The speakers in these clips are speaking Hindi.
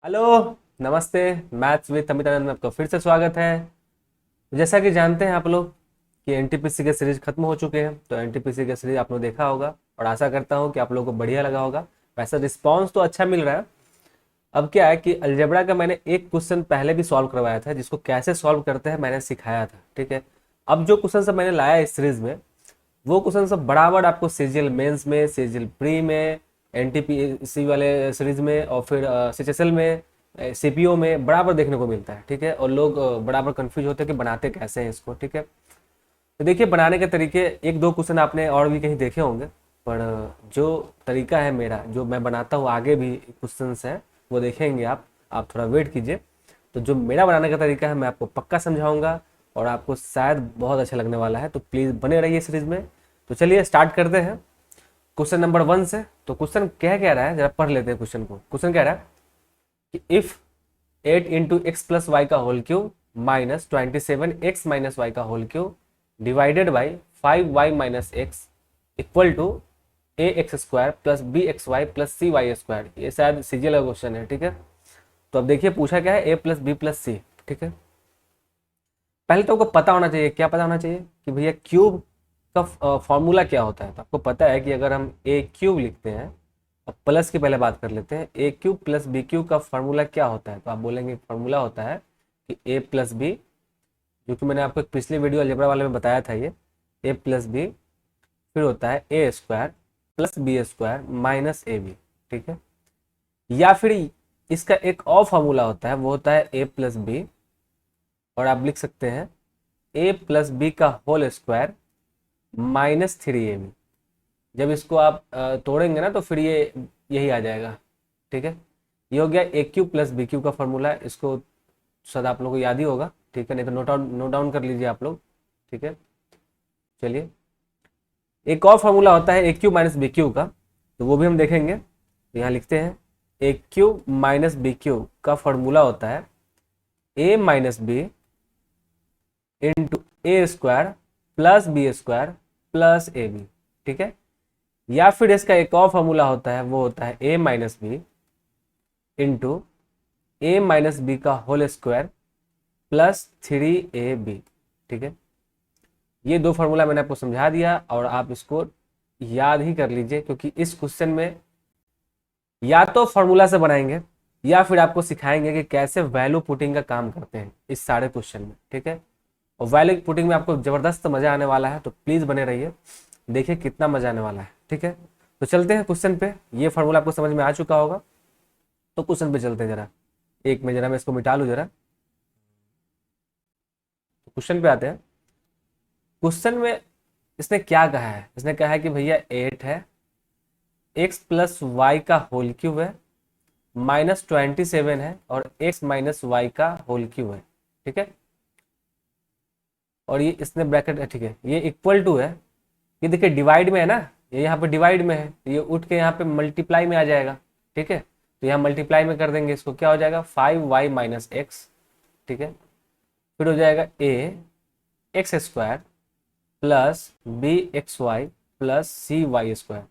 हेलो। नमस्ते। मैथ्स विद अमित आनंद में आपका फिर से स्वागत है। जैसा कि जानते हैं आप लोग कि एनटीपीसी के सीरीज खत्म हो चुके हैं, तो एनटीपीसी के सीरीज आप लोग देखा होगा और आशा करता हूँ कि आप लोगों को बढ़िया लगा होगा। वैसे रिस्पांस तो अच्छा मिल रहा है। अब क्या है कि अलजेब्रा का मैंने एक क्वेश्चन पहले भी सॉल्व करवाया था, जिसको कैसे सॉल्व करते हैं मैंने सिखाया था। ठीक है, अब जो क्वेश्चन सब मैंने लाया इस सीरीज में, वो क्वेश्चन सब बराबर आपको सीजीएल मेंस में, सीजीएल प्री में, एनटीपीसी वाले सीरीज में और फिर सीएचएसएल में, सीपीओ में बराबर देखने को मिलता है। ठीक है, और लोग बराबर कंफ्यूज होते हैं कि बनाते कैसे हैं इसको। ठीक है, तो देखिए बनाने के तरीके, एक दो क्वेश्चन आपने और भी कहीं देखे होंगे, पर जो तरीका है मेरा, जो मैं बनाता हूँ, आगे भी क्वेश्चन हैं वो देखेंगे आप थोड़ा वेट कीजिए। तो जो मेरा बनाने का तरीका है मैं आपको पक्का समझाऊंगा और आपको शायद बहुत अच्छा लगने वाला है, तो प्लीज़ बने रहिए सीरीज में। तो चलिए स्टार्ट करते हैं क्वेश्चन नंबर 1 से। तो क्वेश्चन कह रहा है, जरा पढ़ लेते हैं क्वेश्चन को। क्वेश्चन कह रहा है कि if 8 into X plus Y का whole cube minus 27 X minus Y का whole cube divided by 5 Y minus X equal to A X square plus B x Y plus C Y square, ये शायद सीजीएल का क्वेश्चन है। ठीक है, तो अब देखिए पूछा क्या है, ए प्लस बी प्लस सी। ठीक है, पहले तो आपको पता होना चाहिए, क्या पता होना चाहिए कि भैया क्यूब का फॉर्मूला क्या होता है। तो आपको पता है कि अगर हम ए क्यूब लिखते हैं, अब प्लस की पहले बात कर लेते हैं, ए क्यूब प्लस बी क्यूब का फॉर्मूला क्या होता है। तो आप बोलेंगे फॉर्मूला होता है कि ए प्लस बी, जो कि मैंने आपको एक पिछले वीडियो अलजेब्रा वाले में बताया था, ये ए प्लस बी, फिर होता है A square plus B square minus A B. ठीक है, या फिर इसका एक और फॉर्मूला होता है, वो होता है ए प्लस बी, और आप लिख सकते हैं ए प्लस बी का होल स्क्वायर माइनस 3ab। जब इसको आप तोड़ेंगे ना तो फिर ये यही आ जाएगा। ठीक है, ये हो गया ए क्यू प्लस बी क्यू का फॉर्मूला, इसको शायद आप लोगों को याद ही होगा। ठीक है, नहीं तो नोट डाउन कर लीजिए आप लोग। ठीक है, चलिए एक और फॉर्मूला होता है A cube minus B cube का, तो वो भी हम देखेंगे। तो यहाँ लिखते हैं A cube minus B cube का फॉर्मूला होता है A minus B into A square plus B square plus A B. ठीक है, या फिर इसका एक और फॉर्मूला होता है, वो होता है A minus B into A minus B का होल स्क्वायर प्लस 3ab। ठीक है, ये दो फॉर्मूला मैंने आपको समझा दिया और आप इसको याद ही कर लीजिए, क्योंकि इस क्वेश्चन में या तो फॉर्मूला से बनाएंगे या फिर आपको सिखाएंगे कि कैसे वैल्यू पुटिंग का काम करते हैं इस सारे क्वेश्चन में। ठीक है, और वैल्यू पुटिंग में आपको जबरदस्त मजा आने वाला है, तो प्लीज बने रहिए, देखिए कितना मजा आने वाला है। ठीक है, तो चलते हैं क्वेश्चन पे। ये फॉर्मूला आपको समझ में आ चुका होगा, तो क्वेश्चन पे चलते हैं। जरा एक में जरा मैं इसको मिटा लूँ जरा, तो क्वेश्चन पे आते हैं। क्वेश्चन में इसने क्या कहा है, इसने कहा है कि भैया 8 है, एक्स प्लस वाई का होल क्यूब है, माइनस 27 है और एक्स माइनस वाई का होल क्यूब है। ठीक है, और ये इसने ब्रैकेट है। ठीक है, ये इक्वल टू है, ये देखिए डिवाइड में है ना, ये यहाँ पे डिवाइड में है, तो ये उठ के यहाँ पे मल्टीप्लाई में आ जाएगा। ठीक है, तो यहाँ मल्टीप्लाई में कर देंगे इसको, क्या हो जाएगा 5y माइनस एक्स। ठीक है, फिर हो जाएगा A X square plus B x Y plus C Y square.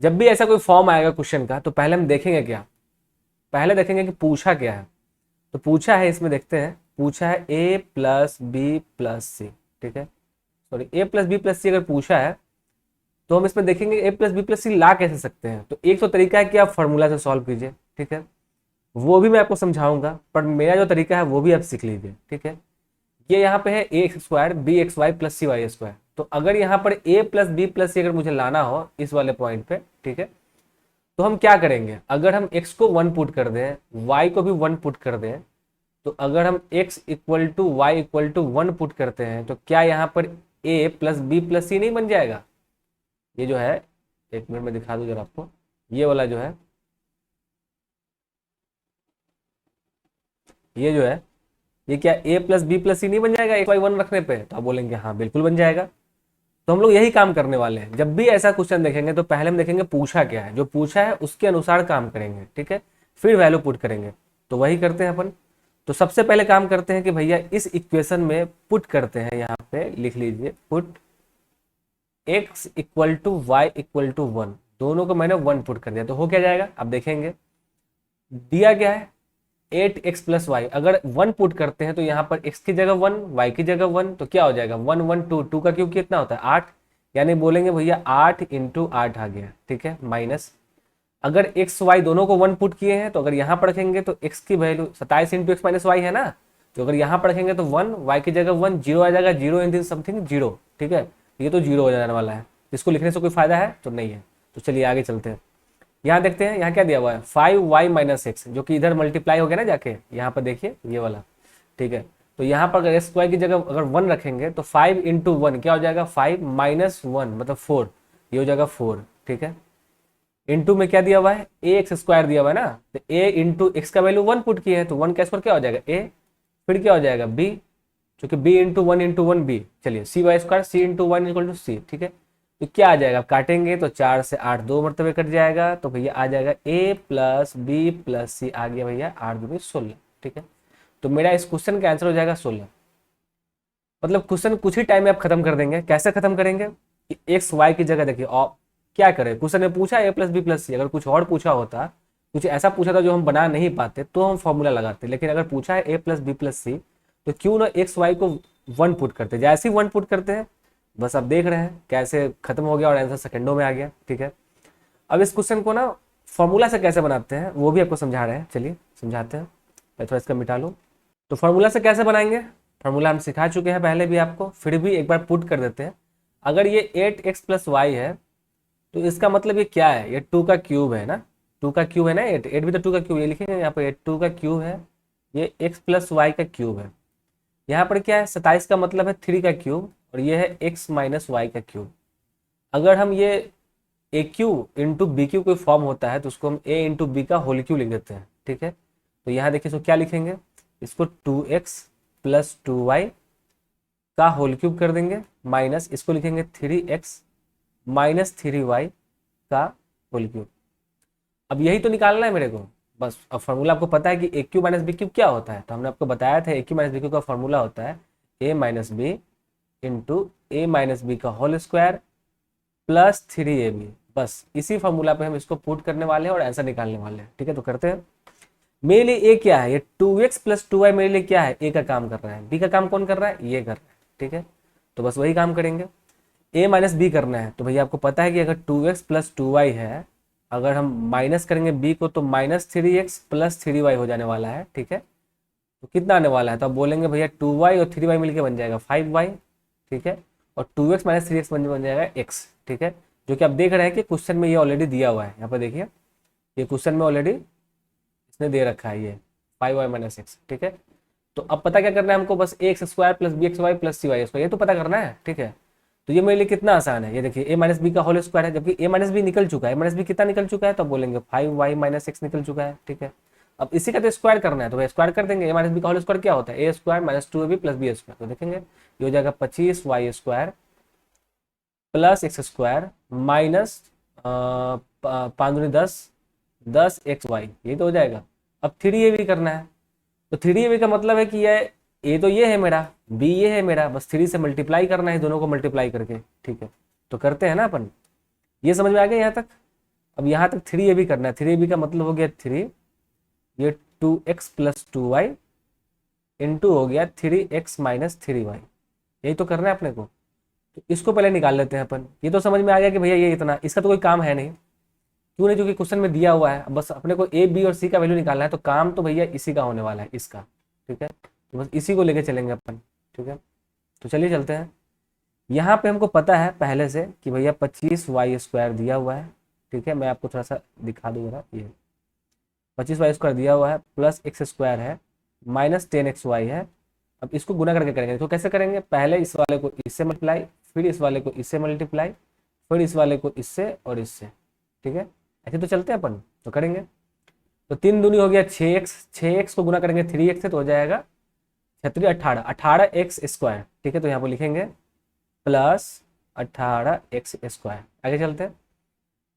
जब भी ऐसा कोई फॉर्म आएगा क्वेश्चन का, तो पहले हम देखेंगे क्या, पहले देखेंगे कि पूछा क्या है। तो पूछा है, इसमें देखते हैं, पूछा है ए प्लस बी प्लस सी। ठीक है, सॉरी ए प्लस बी प्लस सी अगर पूछा है, तो हम इसमें देखेंगे ए प्लस बी प्लस सी ला कैसे सकते हैं। तो एक तो तरीका है कि आप फॉर्मूला से सॉल्व कीजिए। ठीक है, वो भी मैं आपको समझाऊंगा, पर मेरा जो तरीका है वो भी आप सीख लीजिए। ठीक है, ये यहाँ पे है A X square B x Y plus C Y square, तो अगर यहाँ पर A plus B plus C अगर मुझे लाना हो इस वाले पॉइंट पे, ठीक है, तो हम क्या करेंगे, अगर हम x को 1 पुट कर दें, y को भी 1 पुट कर दें, तो अगर हम x equal to Y equal to 1 put करते हैं, तो क्या यहाँ पर a plus B plus C नहीं बन जाएगा। ये जो है, एक मिनट में दिखा दूं जरा आपको, ये वाला जो है, ये जो है, ये क्या a plus B plus C नहीं बन जाएगा 1/1 रखने पे। तो आप बोलेंगे हाँ बिल्कुल बन जाएगा। तो हम लोग यही काम करने वाले हैं, जब भी ऐसा क्वेश्चन देखेंगे तो पहले हम देखेंगे पूछा क्या है, जो पूछा है उसके अनुसार काम करेंगे। ठीक है, फिर वैल्यू पुट करेंगे, तो वही करते हैं अपन। तो सबसे पहले काम करते हैं कि भैया इस इक्वेशन में पुट करते हैं, यहाँ पे लिख लीजिए put x equal to Y equal to 1, दोनों को मैंने 1 पुट कर दिया, तो हो क्या जाएगा आप देखेंगे। दिया क्या है 8x प्लस वाई, अगर 1 पुट करते हैं तो यहाँ पर x की जगह 1, y की जगह 1, तो क्या हो जाएगा 1 1 2, 2 का क्यूब कितना होता है 8, यानी बोलेंगे भैया 8 इंटू 8 आ गया, ठीक है, माइनस अगर x y दोनों को 1 पुट किए हैं तो अगर यहाँ पर रखेंगे तो x की value 27 into x minus Y है ना, तो अगर यहाँ पर रखेंगे तो 1, y की जगह 1, 0 आ जाएगा, 0 इंटू समथिंग 0, ठीक है, ये तो 0 हो जाने वाला है, इसको लिखने से कोई फायदा है तो नहीं है। तो चलिए आगे चलते हैं, यहाँ देखते हैं यहाँ क्या दिया हुआ है 5y माइनस एक्स, जो कि इधर मल्टीप्लाई हो गया ना जाके, यहाँ पर देखिए ये वाला, ठीक है, तो यहाँ पर अगर एक्स वाई की जगह अगर 1 रखेंगे तो 5 इंटू 1 क्या हो जाएगा 5 माइनस 1 मतलब 4, ये हो जाएगा 4, ठीक है, इंटू में क्या दिया हुआ है ए एक्स स्क्वायर दिया हुआ है ना, तो ए इंटू एक्स का वैल्यू 1 पुट किए हैं तो 1 का स्क्वायर क्या हो जाएगा ए, फिर क्या हो जाएगा बी, क्योंकि बी इंटू वन बी, चलिए C Y square C into one equal to C, ठीक है, तो क्या आ जाएगा, आप काटेंगे तो 4 से 8 दो मरतबे कट जाएगा, तो भैया आ जाएगा a प्लस बी प्लस सी, आ गया भैया 8 दूनी 16, ठीक है, तो मेरा इस क्वेश्चन का आंसर हो जाएगा 16। मतलब क्वेश्चन कुछ ही टाइम में आप खत्म कर देंगे। कैसे खत्म करेंगे कि एक्स वाई की जगह देखिए, और क्या करें, क्वेश्चन में पूछा a plus B plus C, अगर कुछ और पूछा होता, कुछ ऐसा पूछा था जो हम बना नहीं पाते तो हम फॉर्मूला लगाते, लेकिन अगर पूछा है a plus B plus C तो क्यों ना एक्स वाई को 1 पुट करते, जैसे ही 1 पुट करते हैं बस आप देख रहे हैं कैसे खत्म हो गया और आंसर सेकंडों में आ गया, ठीक है। अब इस क्वेश्चन को ना फॉर्मूला से कैसे बनाते हैं वो भी आपको समझा रहे हैं, चलिए समझाते हैं। मैं थोड़ा इसका मिटा लूँ। तो फॉर्मूला से कैसे बनाएंगे, फॉर्मूला हम सिखा चुके हैं पहले भी आपको, फिर भी एक बार पुट कर देते हैं। अगर ये 8x प्लस वाई है तो इसका मतलब ये क्या है, ये 2 का क्यूब है ना, 2 का क्यूब है ना, 8 भी तो 2 का क्यूब, ये लिखेंगे यहाँ पर 2 का क्यूब है, ये x प्लस वाई का क्यूब है। यहाँ पर क्या है 27 का मतलब है 3 का क्यूब, और ये है x माइनस वाई का क्यूब। अगर हम ये ए क्यू इंटू बी क्यू कोई फॉर्म होता है तो उसको हम a इंटू बी का होल क्यू लिख देते हैं, ठीक है। तो यहाँ देखिए इसको क्या लिखेंगे, इसको 2x प्लस 2y का होल क्यूब कर देंगे, माइनस इसको लिखेंगे 3x माइनस 3y का होल क्यूब। अब यही तो निकालना है मेरे को बस। अब फॉर्मूला आपको पता है कि A cube minus B cube क्या होता है, तो हमने आपको बताया था A cube minus B cube का फॉर्मूला होता है a minus B into A minus B का होल स्क्वायर प्लस 3ab। बस इसी फॉर्मूला पे हम इसको पुट करने वाले हैं और आंसर निकालने वाले हैं, ठीक है। तो करते हैं। मेरे लिए a क्या है, ये 2x प्लस 2y मेरे लिए क्या है, a का काम कर रहा है, b का काम कौन कर रहा है, ये कर रहा है, ठीक है। तो बस वही काम करेंगे। a माइनस बी करना है तो भैया आपको पता है कि अगर 2x प्लस 2y है, अगर हम माइनस करेंगे b को तो माइनस 3x प्लस 3y हो जाने वाला है, ठीक है। तो कितना आने वाला है, तो आप बोलेंगे भैया 2y और 3y मिलके बन जाएगा 5y, ठीक है, और 2x माइनस 3x बन जाएगा x, ठीक है। जो कि आप देख रहे हैं कि क्वेश्चन में ये ऑलरेडी दिया हुआ है, यहाँ पर देखिए ये क्वेश्चन में ऑलरेडी इसने दे रखा है ये 5y माइनस एक्स, ठीक है। तो अब पता क्या करना है हमको, बस A X square plus B x Y plus C Y square, ये तो पता करना है, ठीक है। तो ये मेरे लिए कितना आसान है, ये देखिए a माइनस बी का होल स्क्वायर है, जबकि a माइनस बी निकल चुका है, a माइनस बी कितना निकल चुका है, तो बोलेंगे 5y माइनस एक्स निकल चुका है, ठीक है। अब इसी का तो स्क्वायर करना है तो स्क्वायर कर देंगे, a माइनस बी का होल स्क्वायर क्या होता है A square minus 2ab plus B square, तो देखेंगे ये हो जाएगा 25y square plus X square minus 5 दूनी 10, 10xy, ये तो हो जाएगा। अब 3ab करना है तो 3ab का मतलब है कि ये ए तो ये है मेरा, बी ये है मेरा, बस 3 से मल्टीप्लाई करना है दोनों को मल्टीप्लाई करके, ठीक है। तो करते हैं ना अपन, ये समझ में आ गया यहाँ तक। अब यहाँ तक 3ab करना है, 3ab का मतलब हो गया 3, ये 2x प्लस 2y इंटू हो गया 3x माइनस 3y, यही तो करना है अपने को। तो इसको पहले निकाल लेते हैं अपन। ये तो समझ में आ गया कि भैया ये इतना, इसका तो कोई काम है नहीं, क्यों नहीं, क्योंकि क्वेश्चन में दिया हुआ है। बस अपने को ए बी और सी का वैल्यू निकालना है, तो काम तो भैया इसी का होने वाला है, इसका, ठीक है। तो बस इसी को लेके चलेंगे अपन, ठीक है। तो चलिए चलते हैं। यहाँ पे हमको पता है पहले से कि भैया 25y स्क्वायर दिया हुआ है, ठीक है। मैं आपको थोड़ा सा दिखा दूँ जरा, ये 25y स्क्वायर दिया हुआ है प्लस एक्स स्क्वायर है माइनस 10xy है। अब इसको गुना करके करेंगे, तो कैसे करेंगे, पहले इस वाले को इससे मल्टीप्लाई, फिर इस वाले को इससे मल्टीप्लाई, फिर इस वाले को इससे और इससे, ठीक है। ऐसे तो चलते हैं अपन, तो करेंगे। तो 3 दूनी हो गया 6x, 6x को गुना करेंगे 3x से तो हो जाएगा 18, 18x स्क्वायर, ठीक है। तो यहाँ पर लिखेंगे प्लस 18x स्क्वायर। आगे चलते हैं।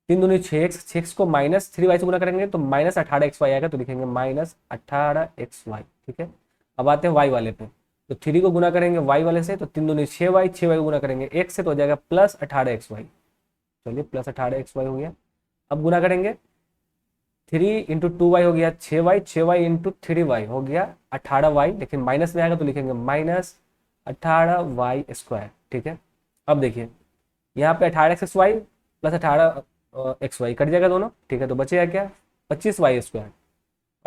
3 दूनी 6x, 6x को माइनस 3y से गुना करेंगे तो माइनस 18xy आएगा, तो लिखेंगे माइनस 18xy, ठीक है। अब आते हैं y वाले पे, तो 3 को गुना करेंगे y वाले से तो 3 दूनी 6y, 6y को गुना करेंगे x से तो हो जाएगा प्लस 18xy, चलिए प्लस 18xy हो गया। अब गुना करेंगे 3 × 2y हो गया 6y, 6y × 3y हो गया 18y, लेकिन माइनस में आएगा तो लिखेंगे -18y²। ठीक है, अब देखिए यहाँ पे 18x² प्लस 18xy कट जाएगा दोनों। ठीक है, तो बचेगा क्या 25y² और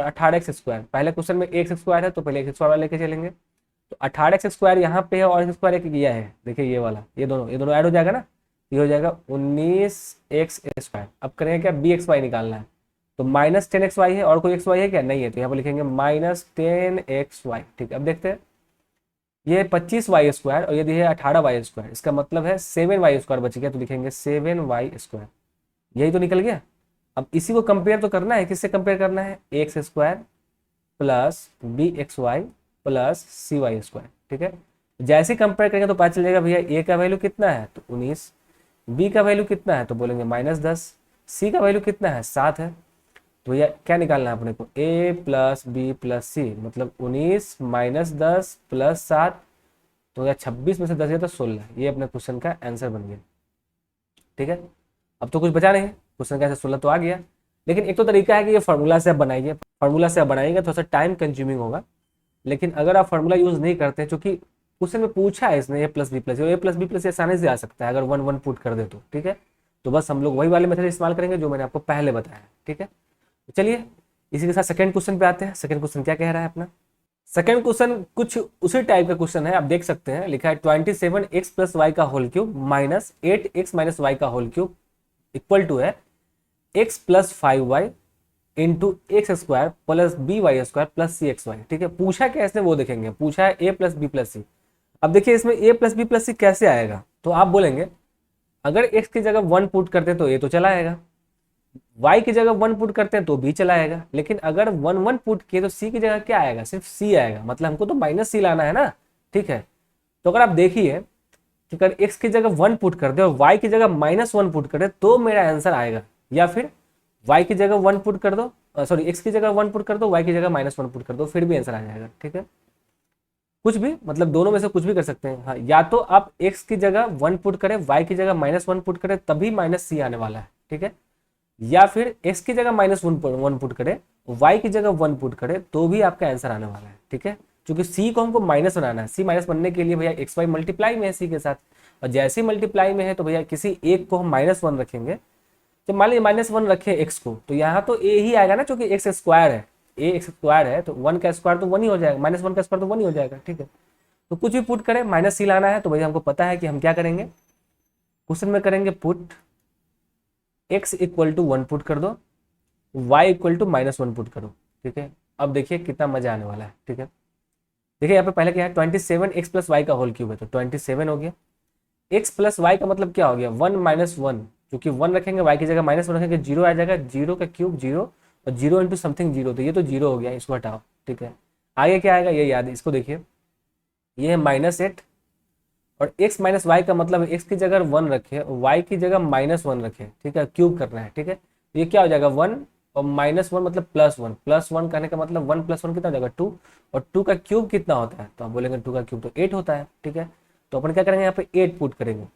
18x²। पहले क्वेश्चन में x² है तो पहले x² वाला लेके चलेंगे। तो 18x² यहाँ पे है और x² एक यह है, देखिए ये वाला, ये दोनों ऐड हो जाएगा ना, ये हो जाएगा 19x²। अब करेंगे क्या bxy निकालना है, तो -10xy है और कोई xy है क्या, नहीं है, तो यहाँ पर लिखेंगे -10xy। ठीक है, अब देखते हैं ये 25y² और ये है 18y², इसका मतलब है 7y² बच गया, तो लिखेंगे 7y²। यही तो निकल गया। अब इसी को कंपेयर तो करना है, किससे कंपेयर करना है, x² plus bxy plus cy²। ठीक है, जैसे कंपेयर करेंगे तो पता चल जाएगा भैया a का वैल्यू कितना है तो 19, b का वैल्यू कितना है तो बोलेंगे -10, c का वैल्यू कितना है 7 है। तो भैया क्या निकालना है अपने को, a प्लस बी प्लस सी, मतलब 19 -10 प्लस 7, तो भैया 26 में से 10 गया तो 16। ये अपने क्वेश्चन का आंसर बन गया। ठीक है, अब तो कुछ बचा नहीं, क्वेश्चन का आंसर 16 तो आ गया। लेकिन एक तो तरीका है कि ये फार्मूला से आप बनाइए, फार्मूला से आप बनाएंगे थोड़ा सा टाइम कंज्यूमिंग होगा। लेकिन अगर आप फार्मूला यूज नहीं करते हैं, चूंकि क्वेश्चन में पूछा है इसने a+b+c आसानी से आ सकता है अगर 1 1 पुट कर दे तो। ठीक है, तो बस हम लोग वही वाले मेथड इस्तेमाल करेंगे जो मैंने आपको पहले बताया। ठीक है, तो चलिए इसी के साथ सेकंड क्वेश्चन पे आते हैं। सेकंड क्वेश्चन क्या कह रहा है अपना, सेकंड क्वेश्चन कुछ उसी टाइप का क्वेश्चन है, आप देख सकते हैं लिखा है 27x + y का whole cube minus 8x - y का होल क्यूब इक्वल टू है x + 5y into x² plus by² plus cxy। ठीक है, पूछा क्या इसने वो देखेंगे, पूछा है a + b+c। अब देखिए इसमें a + b+c कैसे आएगा, तो आप बोलेंगे अगर x की जगह 1 पुट करते हैं तो a तो चला आएगा, y की जगह 1 पुट करते हैं तो b चला आएगा, लेकिन अगर 1 1 पुट किए तो c की जगह क्या आएगा, सिर्फ c आएगा, मतलब हमको तो -c लाना है ना। ठीक है, तो अगर आप देखिए कि अगर x की जगह 1 पुट कर दे और y की जगह -1 पुट कर दे तो मेरा आंसर आएगा, या फिर y की जगह 1 पुट कर दो, सॉरी x की जगह 1 पुट कर दो, y की जगह -1 पुट कर दो, फिर भी आंसर आ जाएगा। ठीक है, कुछ भी, मतलब दोनों में से कुछ भी कर सकते हैं। हाँ, या तो आप x की जगह 1 पुट करें, y की जगह -1 पुट करें, तभी -c आने वाला है। ठीक है, या फिर x की जगह -1 पुट करें, y की जगह 1 पुट करें, तो भी आपका आंसर आने वाला है। ठीक है, क्योंकि c को हमको माइनस बनाना है, c माइनस बनने के लिए भैया xy मल्टीप्लाई में है c के साथ, और जैसे ही मल्टीप्लाई में है तो भैया किसी एक को हम -1 रखेंगे। जब मान लीजिए -1 रखे x को, तो यहाँ तो a ही आएगा ना, क्योंकि x² है, a है, तो 1 का स्क्वायर तो 1 ही हो जाएगा, -1 का स्क्वायर तो 1 ही हो जाएगा। ठीक है, तो कुछ भी पुट करें, -c लाना है, तो भैया हमको पता है कि हम क्या करेंगे, क्वेश्चन में करेंगे पुट x = 1 पुट कर दो, y = -1 पुट करो। ठीक है, अब देखिए कितना मजा आने वाला है। ठीक है, देखिए यहाँ पे पहले क्या है, 27x + y का होल क्यूब है, तो 27 हो गया, x + y का मतलब क्या हो गया 1 - 1, क्योंकि 1 रखेंगे y की जगह -1 रखेंगे 0 आ जाएगा, 0 का क्यूब 0 और 0 × समथिंग 0, तो ये तो 0 हो गया, इसको हटाओ। ठीक है, आगे क्या आएगा ये याद है, इसको देखिए, ये है -8 और x - y का मतलब x की जगह 1 रखे और y की जगह -1 रखे। ठीक है, क्यूब करना है। ठीक है, तो ये क्या हो जाएगा 1 और -1 मतलब +1, +1 करने का मतलब 1 + 1 कितना हो जाएगा 2, और 2 का क्यूब कितना होता है, तो आप बोलेंगे 2 का क्यूब तो 8 होता है। ठीक है, तो अपन क्या करेंगे यहाँ पे 8 पुट करेंगे,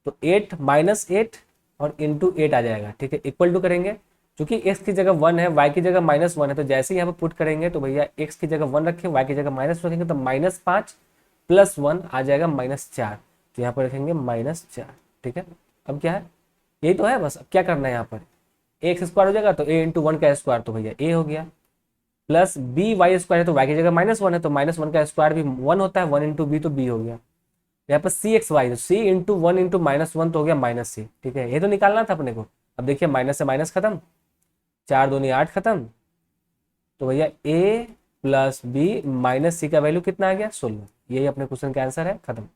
तो 8 -8 और इंटू 8 आ जाएगा। ठीक है, इक्वल टू करेंगे, क्योंकि x की जगह 1 है, y की जगह -1 है, तो जैसे ही यहाँ पे पुट करेंगे तो भैया x की जगह 1 रखें, y की जगह माइनस रखेंगे, तो -5 + 1 आ जाएगा -4, तो यहाँ पर रखेंगे -4। ठीक है, अब क्या है, यही तो है बस। अब क्या करना है, यहाँ पर x² हो जाएगा तो a × 1 का स्क्वायर, तो भैया a हो गया, प्लस by² है तो y की जगह -1 है, तो -1 का स्क्वायर भी 1 होता है, 1 × b तो b हो गया। यहाँ पर cxy, तो c × 1 × -1 तो हो गया -c। ठीक है, ये तो निकालना था अपने को। अब देखिए माइनस से माइनस खत्म, 4 दूनी 8 खत्म, तो भैया a + b - c का वैल्यू कितना आ गया 16। यही अपने क्वेश्चन का आंसर है, खत्म।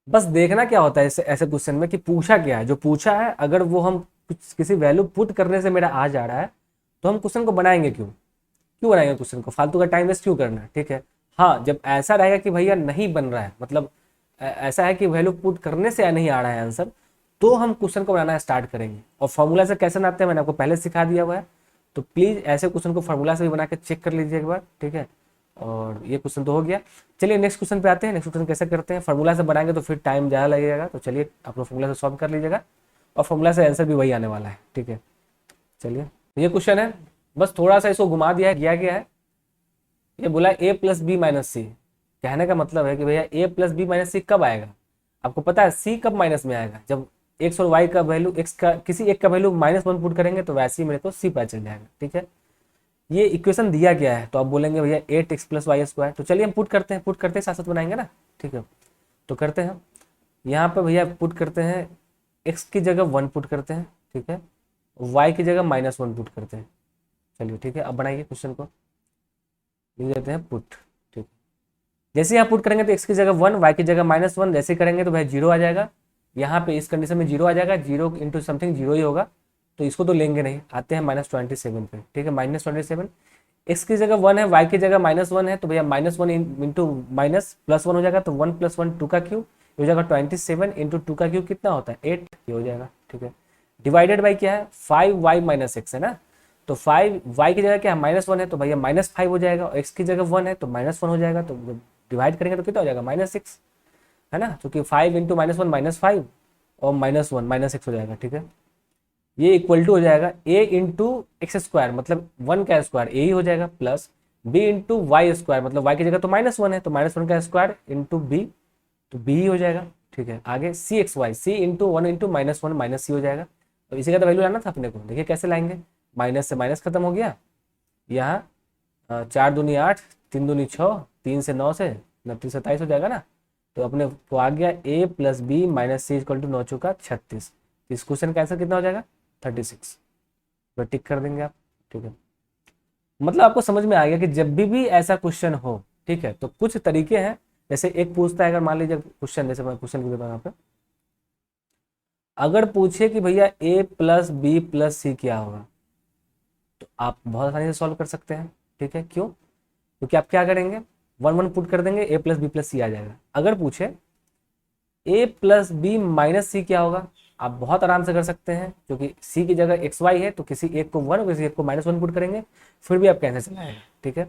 बस देखना क्या होता है ऐसे क्वेश्चन में कि पूछा क्या है, जो पूछा है अगर वो हम कुछ किसी वैल्यू पुट करने से मेरा आ जा रहा है तो हम क्वेश्चन को बनाएंगे क्यों, बनाएंगे क्वेश्चन को, फालतू का टाइम वेस्ट क्यों करना है। ठीक है, हाँ जब ऐसा रहेगा कि भैया नहीं बन रहा है, मतलब ऐसा है कि वैल्यू पुट करने से नहीं आ रहा है आंसर, तो हम क्वेश्चन को बनाना स्टार्ट करेंगे। और फॉर्मूला से कैसे बनाते हैं मैंने आपको पहले सिखा दिया हुआ है, तो प्लीज़ ऐसे क्वेश्चन को फॉर्मूला से भी बना के चेक कर लीजिए एक बार। ठीक है, और ये क्वेश्चन तो हो गया। चलिए नेक्स्ट क्वेश्चन पे आते हैं। नेक्स्ट क्वेश्चन कैसे करते हैं, फॉर्मूला से बनाएंगे तो फिर टाइम ज़्यादा लगेगा, तो चलिए आप लोग फॉर्मूला से सॉल्व कर लीजिएगा और फॉर्मूला से आंसर भी वही आने वाला है। ठीक है, चलिए ये क्वेश्चन है, बस थोड़ा सा इसको घुमा दिया गया है। ये बोला ए प्लस बी माइनस सी, कहने का मतलब है कि भैया ए प्लस बी माइनस सी कब आएगा। आपको पता है सी कब माइनस में आएगा, जब एक्स और वाई का वैल्यू, एक्स का किसी एक का वैल्यू -1 पुट करेंगे तो वैसे ही मेरे को सी पता चल जाएगा। ठीक है, ये इक्वेशन दिया गया है, तो आप बोलेंगे भैया 8x प्लस वाई स्क्वायर। तो चलिए हम पुट करते हैं साथ साथ बनाएंगे ना। ठीक है, तो करते हैं। यहाँ पे भैया पुट करते हैं, x की जगह 1 पुट करते हैं। ठीक है, y की जगह -1 पुट करते हैं। चलिए ठीक है, अब बनाइए क्वेश्चन को, लिख देते हैं पुट। ठीक, जैसे यहाँ पुट करेंगे तो x की जगह 1, y की जगह -1, जैसे करेंगे तो भाई 0 आ जाएगा। यहाँ पे इस कंडीशन में 0 आ जाएगा, 0 इंटू समथिंग 0 ही होगा, तो इसको तो लेंगे नहीं। आते हैं -27 पे। ठीक है, -27, x की जगह 1 है, y की जगह -1 है, तो भैया -1 इंटू माइनस +1 हो जाएगा, तो 1 + 1 2 का क्यूब हो जाएगा। 27 इंटू 2 का क्यूब कितना होता है 8, ये हो जाएगा। ठीक है, डिवाइडेड बाई क्या है 5y - x है ना, तो 5y की जगह क्या है -1 है, तो भैया -5 हो जाएगा, और x की जगह 1 है तो -1 हो जाएगा, तो डिवाइड करेंगे तो कितना हो जाएगा -6 है ना, क्योंकि 5 इंटू -1 -5 और -1 -6 हो जाएगा। ठीक है, ये इक्वल टू हो जाएगा a इंटू एक्स स्क्वायर, मतलब 1 का स्क्वायर a ही हो जाएगा, plus b into Y square, मतलब y की जगह तो -1 है, तो -1 का स्क्वायर इंटू b, तो b ही हो जाएगा। ठीक है, आगे सी एक्स वाई, सी इंटू 1 इंटू -1 माइनस सी हो जाएगा। तो इसी का तो वैल्यू लाना था अपने को, देखिए कैसे लाएंगे, माइनस से माइनस खत्म हो गया। यहाँ 4 दूनी 8, 3 दूनी 6, 3 से 9 से 29 27 हो जाएगा ना, तो अपने को आ गया a plus B minus C equal to 9 चौका 36। इस क्वेश्चन का आंसर कितना हो जाएगा 36, तो टिक कर देंगे आप। ठीक है, मतलब आपको समझ में आ गया कि जब भी ऐसा क्वेश्चन हो, ठीक है, तो कुछ तरीके हैं। जैसे एक पूछता है, अगर मान लीजिए क्वेश्चन, जैसे मैं क्वेश्चन लिख देता हूँ यहाँ पे, अगर पूछे कि भैया a प्लस बी प्लस सी क्या होगा, तो आप बहुत आसानी से सॉल्व कर सकते हैं। ठीक है, क्यों, क्योंकि आप क्या करेंगे 1 1 पुट कर देंगे, a प्लस बी प्लस सी आ जाएगा। अगर पूछे a प्लस बी माइनस सी क्या होगा, आप बहुत आराम से कर सकते हैं, क्योंकि c की जगह एक्स वाई है, तो किसी एक को 1 किसी एक को -1 पुट करेंगे, फिर भी आपका आंसर चला आएगा। ठीक है,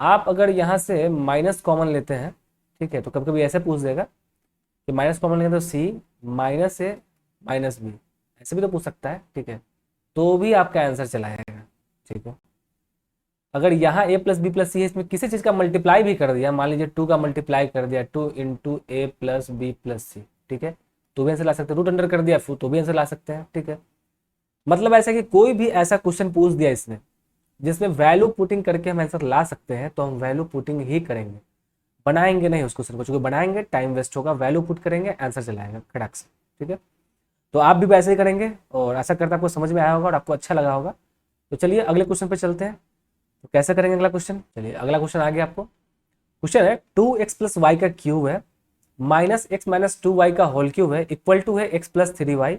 आप अगर यहाँ से माइनस कॉमन लेते हैं, ठीक है, तो कभी कभी ऐसे पूछ देगा कि माइनस कॉमन लेंगे तो सी माइनस ए माइनस बी, ऐसे भी तो पूछ सकता है। ठीक है, तो भी आपका आंसर चला आएगा। ठीक है, अगर यहाँ a प्लस बी प्लस सी है, इसमें किसी चीज़ का मल्टीप्लाई भी कर दिया, मान लीजिए 2 का मल्टीप्लाई कर दिया, 2 इंटू ए प्लस बी प्लस सी, ठीक है, तो भी आंसर ला सकते हैं। रूट अंडर कर दिया फिर तो भी आंसर ला सकते हैं। ठीक है, मतलब ऐसा कि कोई भी ऐसा क्वेश्चन पूछ दिया इसने जिसमें वैल्यू पुटिंग करके हम आंसर ला सकते हैं, तो हम वैल्यू पुटिंग ही करेंगे, बनाएंगे नहीं उस क्वेश्चन को, क्योंकि बनाएंगे टाइम वेस्ट होगा, वैल्यू पुट करेंगे आंसर चलाएगा खड़क से। ठीक है, तो आप भी वैसे ही करेंगे, और ऐसा करते आपको समझ में आया होगा और आपको अच्छा लगा होगा। तो चलिए अगले क्वेश्चन पे चलते हैं। तो कैसे करेंगे अगला क्वेश्चन, चलिए अगला क्वेश्चन आ गया आपको। क्वेश्चन है 2x प्लस वाई का क्यूब है माइनस एक्स माइनस 2y का होल क्यूब है इक्वल टू है x plus 3y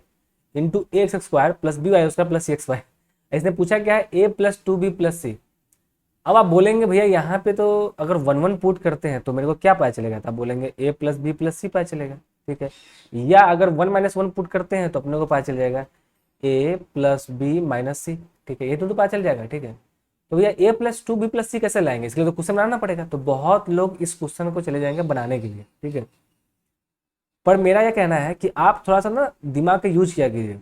into A X square plus B Y square plus C X Y. इसने पूछा क्या है a प्लस 2b प्लस सी। अब आप बोलेंगे भैया यहाँ पे तो अगर 1 1 पुट करते हैं तो मेरे को क्या पता चलेगा, तो आप बोलेंगे a प्लस बी प्लस सी पता चलेगा। ठीक है, या अगर 1 - 1 पुट करते हैं तो अपने को पता चल जाएगा a plus B minus C. ठीक है, ये तो पता चल जाएगा। ठीक है, तो भैया a plus 2b plus c कैसे लाएंगे, इसके लिए तो क्वेश्चन बनाना पड़ेगा। तो बहुत लोग इस क्वेश्चन को चले जाएंगे बनाने के लिए। ठीक है, पर मेरा यह कहना है कि आप थोड़ा सा ना दिमाग का यूज किया कीजिए।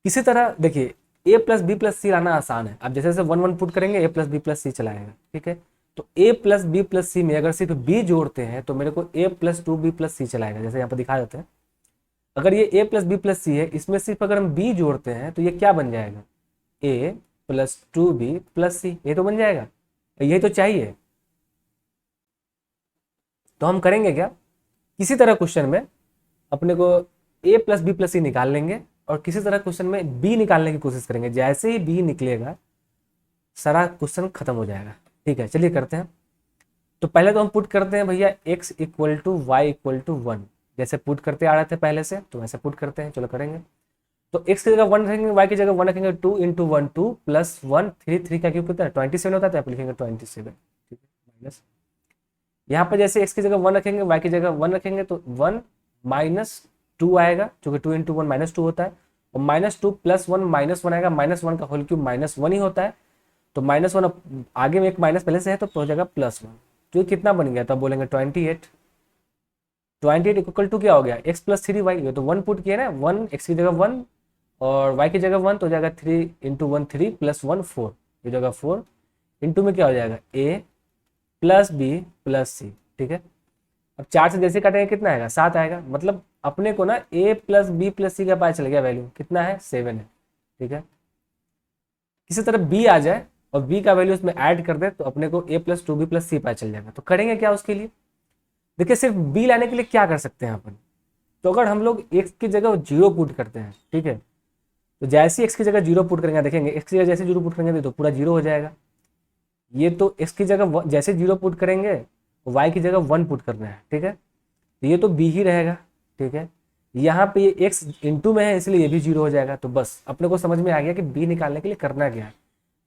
किसी तरह देखिए a प्लस बी प्लस सी लाना आसान है। आप जैसे जैसे 1 1 पुट करेंगे a प्लस बी प्लस सी चलाएगा। ठीक है, तो a प्लस बी प्लस सी में अगर सिर्फ b जोड़ते हैं तो मेरे को a प्लस 2b प्लस सी चलाएगा। जैसे यहाँ पर दिखा देते हैं, अगर ये a प्लस बी प्लस सी है, इसमें सिर्फ अगर हम b जोड़ते हैं तो ये क्या बन जाएगा a प्लस 2b प्लस सी, ये तो बन जाएगा, यही तो चाहिए। तो हम करेंगे क्या, किसी तरह क्वेश्चन में अपने को a प्लस बी प्लस सी निकाल लेंगे और किसी तरह क्वेश्चन में b निकालने की कोशिश करेंगे। जैसे ही b निकलेगा सारा क्वेश्चन खत्म हो जाएगा। ठीक है, चलिए करते हैं। तो पहले तो हम पुट करते हैं भैया x equal to Y equal to 1, जैसे पुट करते आ रहे थे पहले से, तो वैसे पुट करते हैं। चलो करेंगे। तो x की जगह 1 रखेंगे, y की जगह 1 रखेंगे, 2 इंटू 1 2 प्लस 1 3 3 का क्यूब कितना है 27 होता है, तो आप लिखेंगे 27। ठीक है, माइनस यहाँ पर जैसे x की जगह 1 रखेंगे, y की जगह 1 रखेंगे, तो 1 माइनस 2 आएगा, क्योंकि 2 इंटू 1 -2 होता है, और -2 प्लस 1 -1 आएगा, -1 का होल क्यूब -1 ही होता है, तो -1 आगे में एक माइनस पहले से है तो हो जाएगा +1। तो ये कितना बन गया, तो आप बोलेंगे 28। 28 इक्वल टू क्या हो गया x प्लस 3y, ये तो 1 पुट किया ना, 1 x की जगह 1 और y की जगह 1 तो हो जाएगा 3 इंटू 1 3 प्लस 1 4, ये जगह 4 इंटू में क्या हो जाएगा a प्लस बी प्लस सी। ठीक है, अब 4 से जैसे काटेंगे कितना आएगा 7 आएगा, मतलब अपने को ना a प्लस बी प्लस सी का पता चल गया वैल्यू कितना है 7 है। ठीक है, किसी तरह b आ जाए और b का वैल्यू उसमें ऐड कर दे तो अपने को a प्लस 2b प्लस सी पता चल जाएगा। तो करेंगे क्या उसके लिए, देखिए सिर्फ b लाने के लिए क्या कर सकते हैं अपन, तो अगर हम लोग x की जगह 0 पुट करते हैं, ठीक है, तो जैसे ही x की जगह 0 पुट करेंगे देखेंगे x की जगह जैसे 0 पुट करेंगे तो पूरा 0 हो जाएगा। ये तो x की जगह जैसे 0 पुट करेंगे y की जगह 1 पुट करना है। ठीक है, तो ये तो b ही रहेगा। ठीक है, यहाँ पे ये x इंटू में है इसलिए ये भी 0 हो जाएगा। तो बस अपने को समझ में आ गया कि b निकालने के लिए करना क्या है।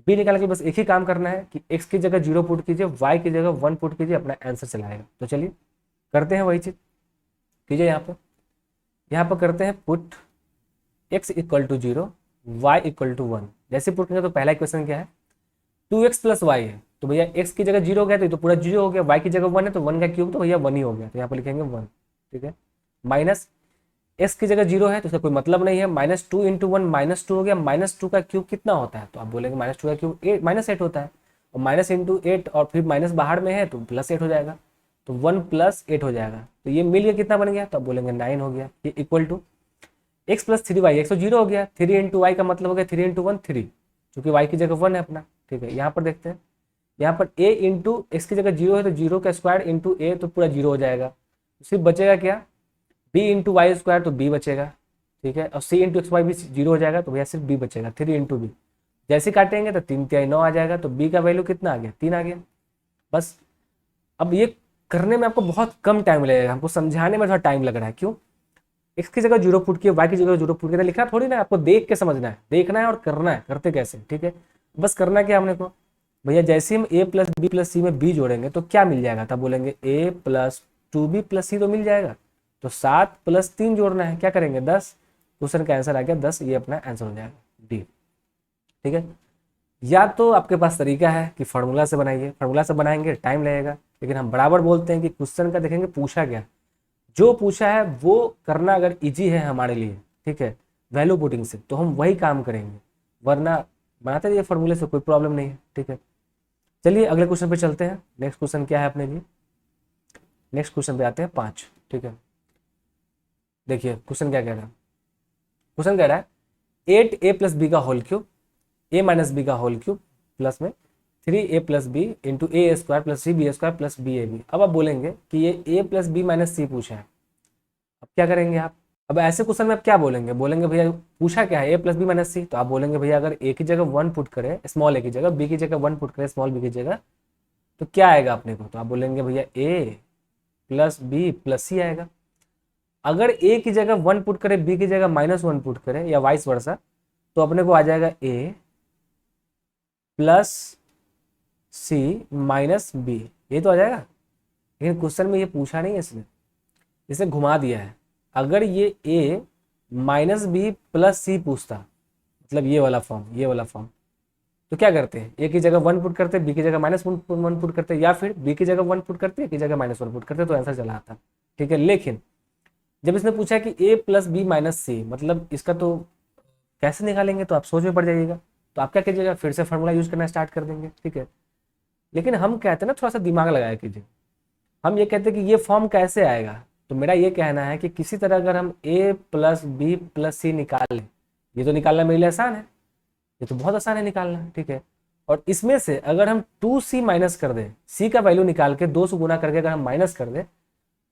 b निकालने के लिए बस एक ही काम करना है कि x की जगह 0 पुट कीजिए, y की जगह 1 पुट कीजिए, अपना आंसर चलाएगा। तो चलिए करते हैं वही चीज, कीजिए यहाँ पर करते हैं put x equal to 0 y equal to 1। जैसे पुट करेंगे तो पहला इक्वेशन क्या है 2x प्लस वाई है, तो भैया x की जगह 0 हो गया तो ये तो पूरा 0 हो गया, y की जगह 1 है तो 1 का क्यूब तो भैया 1 ही हो गया, तो यहाँ पर लिखेंगे 1। ठीक है, माइनस x की जगह 0 है तो इसका कोई मतलब नहीं है, माइनस 2 इंटू 1 माइनस 2 हो गया, माइनस 2 का क्यूब कितना होता है, तो आप बोलेंगे माइनस 2 का क्यूब माइनस 8 होता है, और माइनस इंटू 8 और फिर माइनस बाहर में है तो प्लस 8 हो जाएगा, तो 1 प्लस 8 हो जाएगा। तो ये मिल गया कितना बन गया, तो आप बोलेंगे 9 हो गया। ये equal to x plus 3y, x तो 0 हो गया, 3 इंटू वाई का मतलब हो गया 3 इंटू 1 3, क्योंकि y की जगह 1 है अपना। ठीक है, यहाँ पर देखते हैं, यहाँ पर a इंटू एक्स की जगह 0 है तो 0 का स्क्वायर इंटू a तो पूरा 0 हो जाएगा, सिर्फ बचेगा क्या b इंटू वाई स्क्वायर तो b बचेगा। ठीक है, और c इंटू एक्स वाई भी 0 हो जाएगा तो भैया सिर्फ b बचेगा, 3 इंटू बी। जैसे काटेंगे तो 3 3 9 आ जाएगा, तो b का वैल्यू कितना आ गया 3 आ गया। बस अब ये करने में आपको बहुत कम टाइम लगेगा, हमको समझाने में थोड़ा टाइम लग रहा है, क्यों एक्स की जगह 0 पुट किया, वाई की जगह 0 पुट किया, लिखना थोड़ी ना, आपको देख के समझना है, देखना है और करना है, करते कैसे। ठीक है, बस करना क्या हमने को भैया, जैसे हम a प्लस बी प्लस सी में b जोड़ेंगे तो क्या मिल जाएगा, तब बोलेंगे a plus 2b plus C तो मिल जाएगा, तो 7 प्लस 3 जोड़ना है, क्या करेंगे 10, क्वेश्चन का आंसर आ गया 10, ये अपना आंसर हो जाएगा डी। ठीक है, या तो आपके पास तरीका है कि फार्मूला से बनाइए, फार्मूला से बनाएंगे टाइम लगेगा, लेकिन हम बराबर बोलते हैं कि क्वेश्चन का देखेंगे पूछा क्या, जो पूछा है वो करना अगर इजी है हमारे लिए, ठीक है, वैल्यू पुटिंग से, तो हम वही काम करेंगे, वरना बनाते रहिए फार्मूले से, कोई प्रॉब्लम नहीं है। ठीक है, चलिए अगले क्वेश्चन पे चलते हैं। नेक्स्ट क्वेश्चन क्या है अपने लिए, नेक्स्ट क्वेश्चन पे आते हैं 5। ठीक है, देखिए क्वेश्चन क्या कह रहा है, क्वेश्चन कह रहा है 8a प्लस बी का whole cube a minus B का होल क्यूब प्लस में 3a plus B into A square plus c b square plus b a b. अब आप बोलेंगे कि ये a plus B minus c पूछा है, अब क्या करेंगे आप, अब ऐसे क्वेश्चन में आप क्या बोलेंगे, बोलेंगे भैया पूछा क्या है a प्लस बी माइनस सी, तो आप बोलेंगे भैया अगर a की जगह 1 पुट करें स्मॉल a की जगह, b की जगह 1 पुट करें स्मॉल b की जगह, तो क्या आएगा अपने को, तो आप बोलेंगे भैया a प्लस बी प्लस सी आएगा। अगर a की जगह 1 पुट करें b की जगह -1 पुट करें या वाइस वर्सा, तो अपने को आ जाएगा a plus c minus b, ये तो आ जाएगा। लेकिन क्वेश्चन में ये पूछा नहीं है इसने, इसे घुमा दिया है। अगर ये a माइनस बी प्लस सी पूछता, मतलब ये वाला फॉर्म, ये वाला फॉर्म, तो क्या करते हैं a की जगह 1 पुट करते, b की जगह -1 पुट करते, या फिर b की जगह 1 पुट करते, a की जगह -1 पुट करते, तो आंसर चला आता। ठीक है, लेकिन जब इसने पूछा कि a प्लस बी माइनस सी, मतलब इसका तो कैसे निकालेंगे, तो आप सोच में पड़ जाइएगा, तो आप क्या कीजिएगा फिर से फार्मूला यूज करना स्टार्ट कर देंगे। ठीक है, लेकिन हम कहते हैं ना थोड़ा सा दिमाग लगाया कीजिए, हम ये कहते हैं कि ये फॉर्म कैसे आएगा, तो मेरा ये कहना है कि किसी तरह अगर हम a प्लस बी प्लस सी निकाल लें, ये तो निकालना मेरे लिए आसान है, ये तो बहुत आसान है निकालना। ठीक है, और इसमें से अगर हम 2c माइनस कर दें, c का वैल्यू निकाल के 2 से गुना करके अगर हम माइनस कर दें,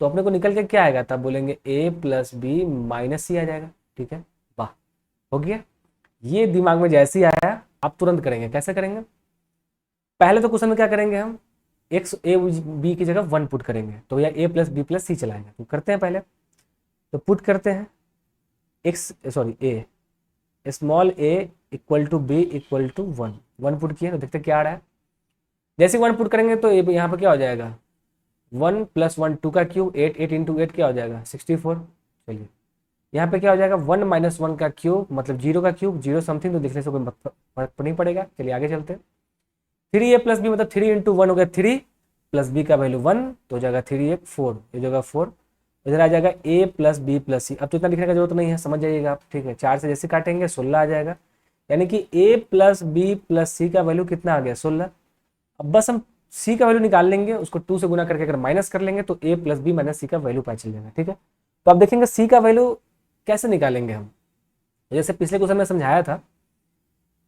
तो अपने को निकल के क्या आएगा, तब बोलेंगे a प्लस बी माइनस सी आ जाएगा। ठीक है, वाह, हो गया। ये दिमाग में जैसे ही आया आप तुरंत करेंगे, कैसे करेंगे, पहले तो क्वेश्चन में क्या करेंगे हम एक्स ए बी की जगह 1 पुट करेंगे, तो भैया a प्लस बी प्लस सी चलाएंगे, तो करते हैं पहले, तो पुट करते हैं a small a equal to b equal to 1 put किए, तो देखते क्या आ रहा है। जैसे 1 पुट करेंगे तो यहाँ पर क्या हो जाएगा 1 प्लस 1 2 का क्यूब 8 8 इंटू 8 क्या हो जाएगा 64। चलिए यहाँ पे क्या हो जाएगा 1 माइनस 1 का क्यूब, मतलब 0 का क्यूब 0 समथिंग, तो देखने से कोई फर्क नहीं पड़ेगा। चलिए आगे चलते हैं, 3a प्लस बी मतलब 3 इंटू 1 हो गया 3 प्लस बी का वैल्यू 1, तो हो जाएगा 3 1 4, ये जगह 4, इधर आ जाएगा a प्लस बी प्लस सी। अब तो इतना लिखने का जरूरत नहीं है, समझ जाइएगा आप, ठीक है। 4 से जैसे काटेंगे 16 आ जाएगा, यानी कि a प्लस बी प्लस सी का वैल्यू कितना आ गया 16। अब बस हम c का वैल्यू निकाल लेंगे, उसको 2 से गुना करके अगर माइनस कर लेंगे तो a प्लस बी माइनस सी का वैल्यू पता चल जाएगा, ठीक है। तो अब देखेंगे c का वैल्यू कैसे निकालेंगे हम। जैसे पिछले क्वेश्चन में समझाया था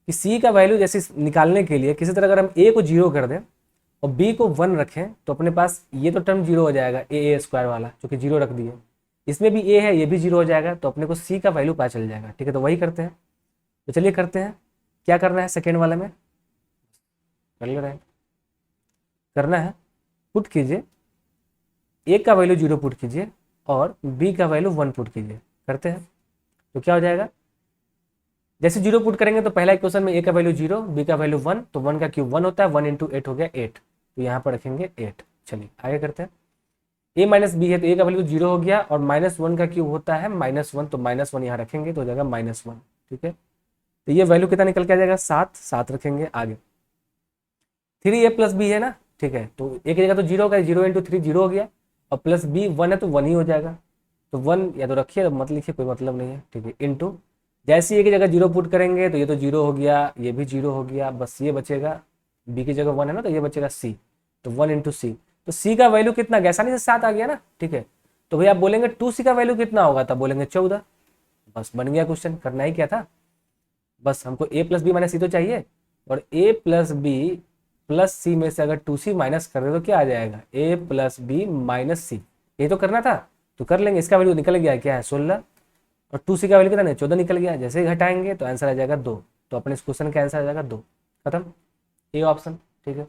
कि c का वैल्यू जैसे निकालने के लिए किसी तरह अगर हम a को 0 कर दें और b को 1 रखें तो अपने पास ये तो टर्म 0 हो जाएगा, a स्क्वायर वाला जो कि 0 रख दिए, इसमें भी a है, ये भी 0 हो जाएगा, तो अपने को c का वैल्यू पता चल जाएगा, ठीक है। तो वही करते हैं, तो चलिए करते हैं। क्या करना है सेकेंड वाले में, कर ले रहे हैं, करना है पुट कीजिए, a का वैल्यू 0 पुट कीजिए और b का वैल्यू 1 पुट कीजिए। करते हैं तो क्या हो जाएगा, जैसे 0 पुट करेंगे तो पहला इक्वेशन में a का वैल्यू 0, b का वैल्यू 1, तो 1 का क्यूब 1 होता है, 1 इंटू 8 हो गया 8, तो यहाँ पर रखेंगे 8। चलिए आगे करते हैं। a माइनस बी है तो a का वैल्यू 0 हो गया और -1 का क्यूब होता है -1, तो -1 यहाँ रखेंगे तो हो जाएगा -1, ठीक है। तो ये वैल्यू कितना निकल के आ जाएगा 7, 7 रखेंगे आगे। 3a प्लस बी है ना, ठीक है, तो a की जगह तो 0 होगा, 0 इंटू 3 0 हो गया, और प्लस b 1 है तो 1 ही हो जाएगा, तो 1 या तो रखिए या मत लिखिए, कोई मतलब नहीं है, ठीक है। इंटू जैसे ये की जगह 0 पुट करेंगे तो ये तो 0 हो गया, ये भी 0 हो गया, बस ये बचेगा, b की जगह 1 है ना तो ये बचेगा c, तो 1 इंटू सी, तो c का वैल्यू कितना गया, आसानी से 7 आ गया ना, ठीक है। तो भैया आप बोलेंगे 2c का वैल्यू कितना होगा, तब बोलेंगे 14, बस बन गया क्वेश्चन। करना ही क्या था, बस हमको a प्लस बी माइनस सी तो चाहिए, और a प्लस बी प्लस सी में से अगर 2c माइनस कर दे तो क्या आ जाएगा, a प्लस बी माइनस सी, ये तो करना था, तो कर लेंगे। इसका वैल्यू निकल गया क्या है 16, और 2c का वैल्यू कितना है 14 निकल गया, जैसे ही घटाएंगे तो आंसर आ जाएगा 2, तो अपने इस क्वेश्चन का आंसर आ जाएगा 2, खत्म, ये ऑप्शन, ठीक है।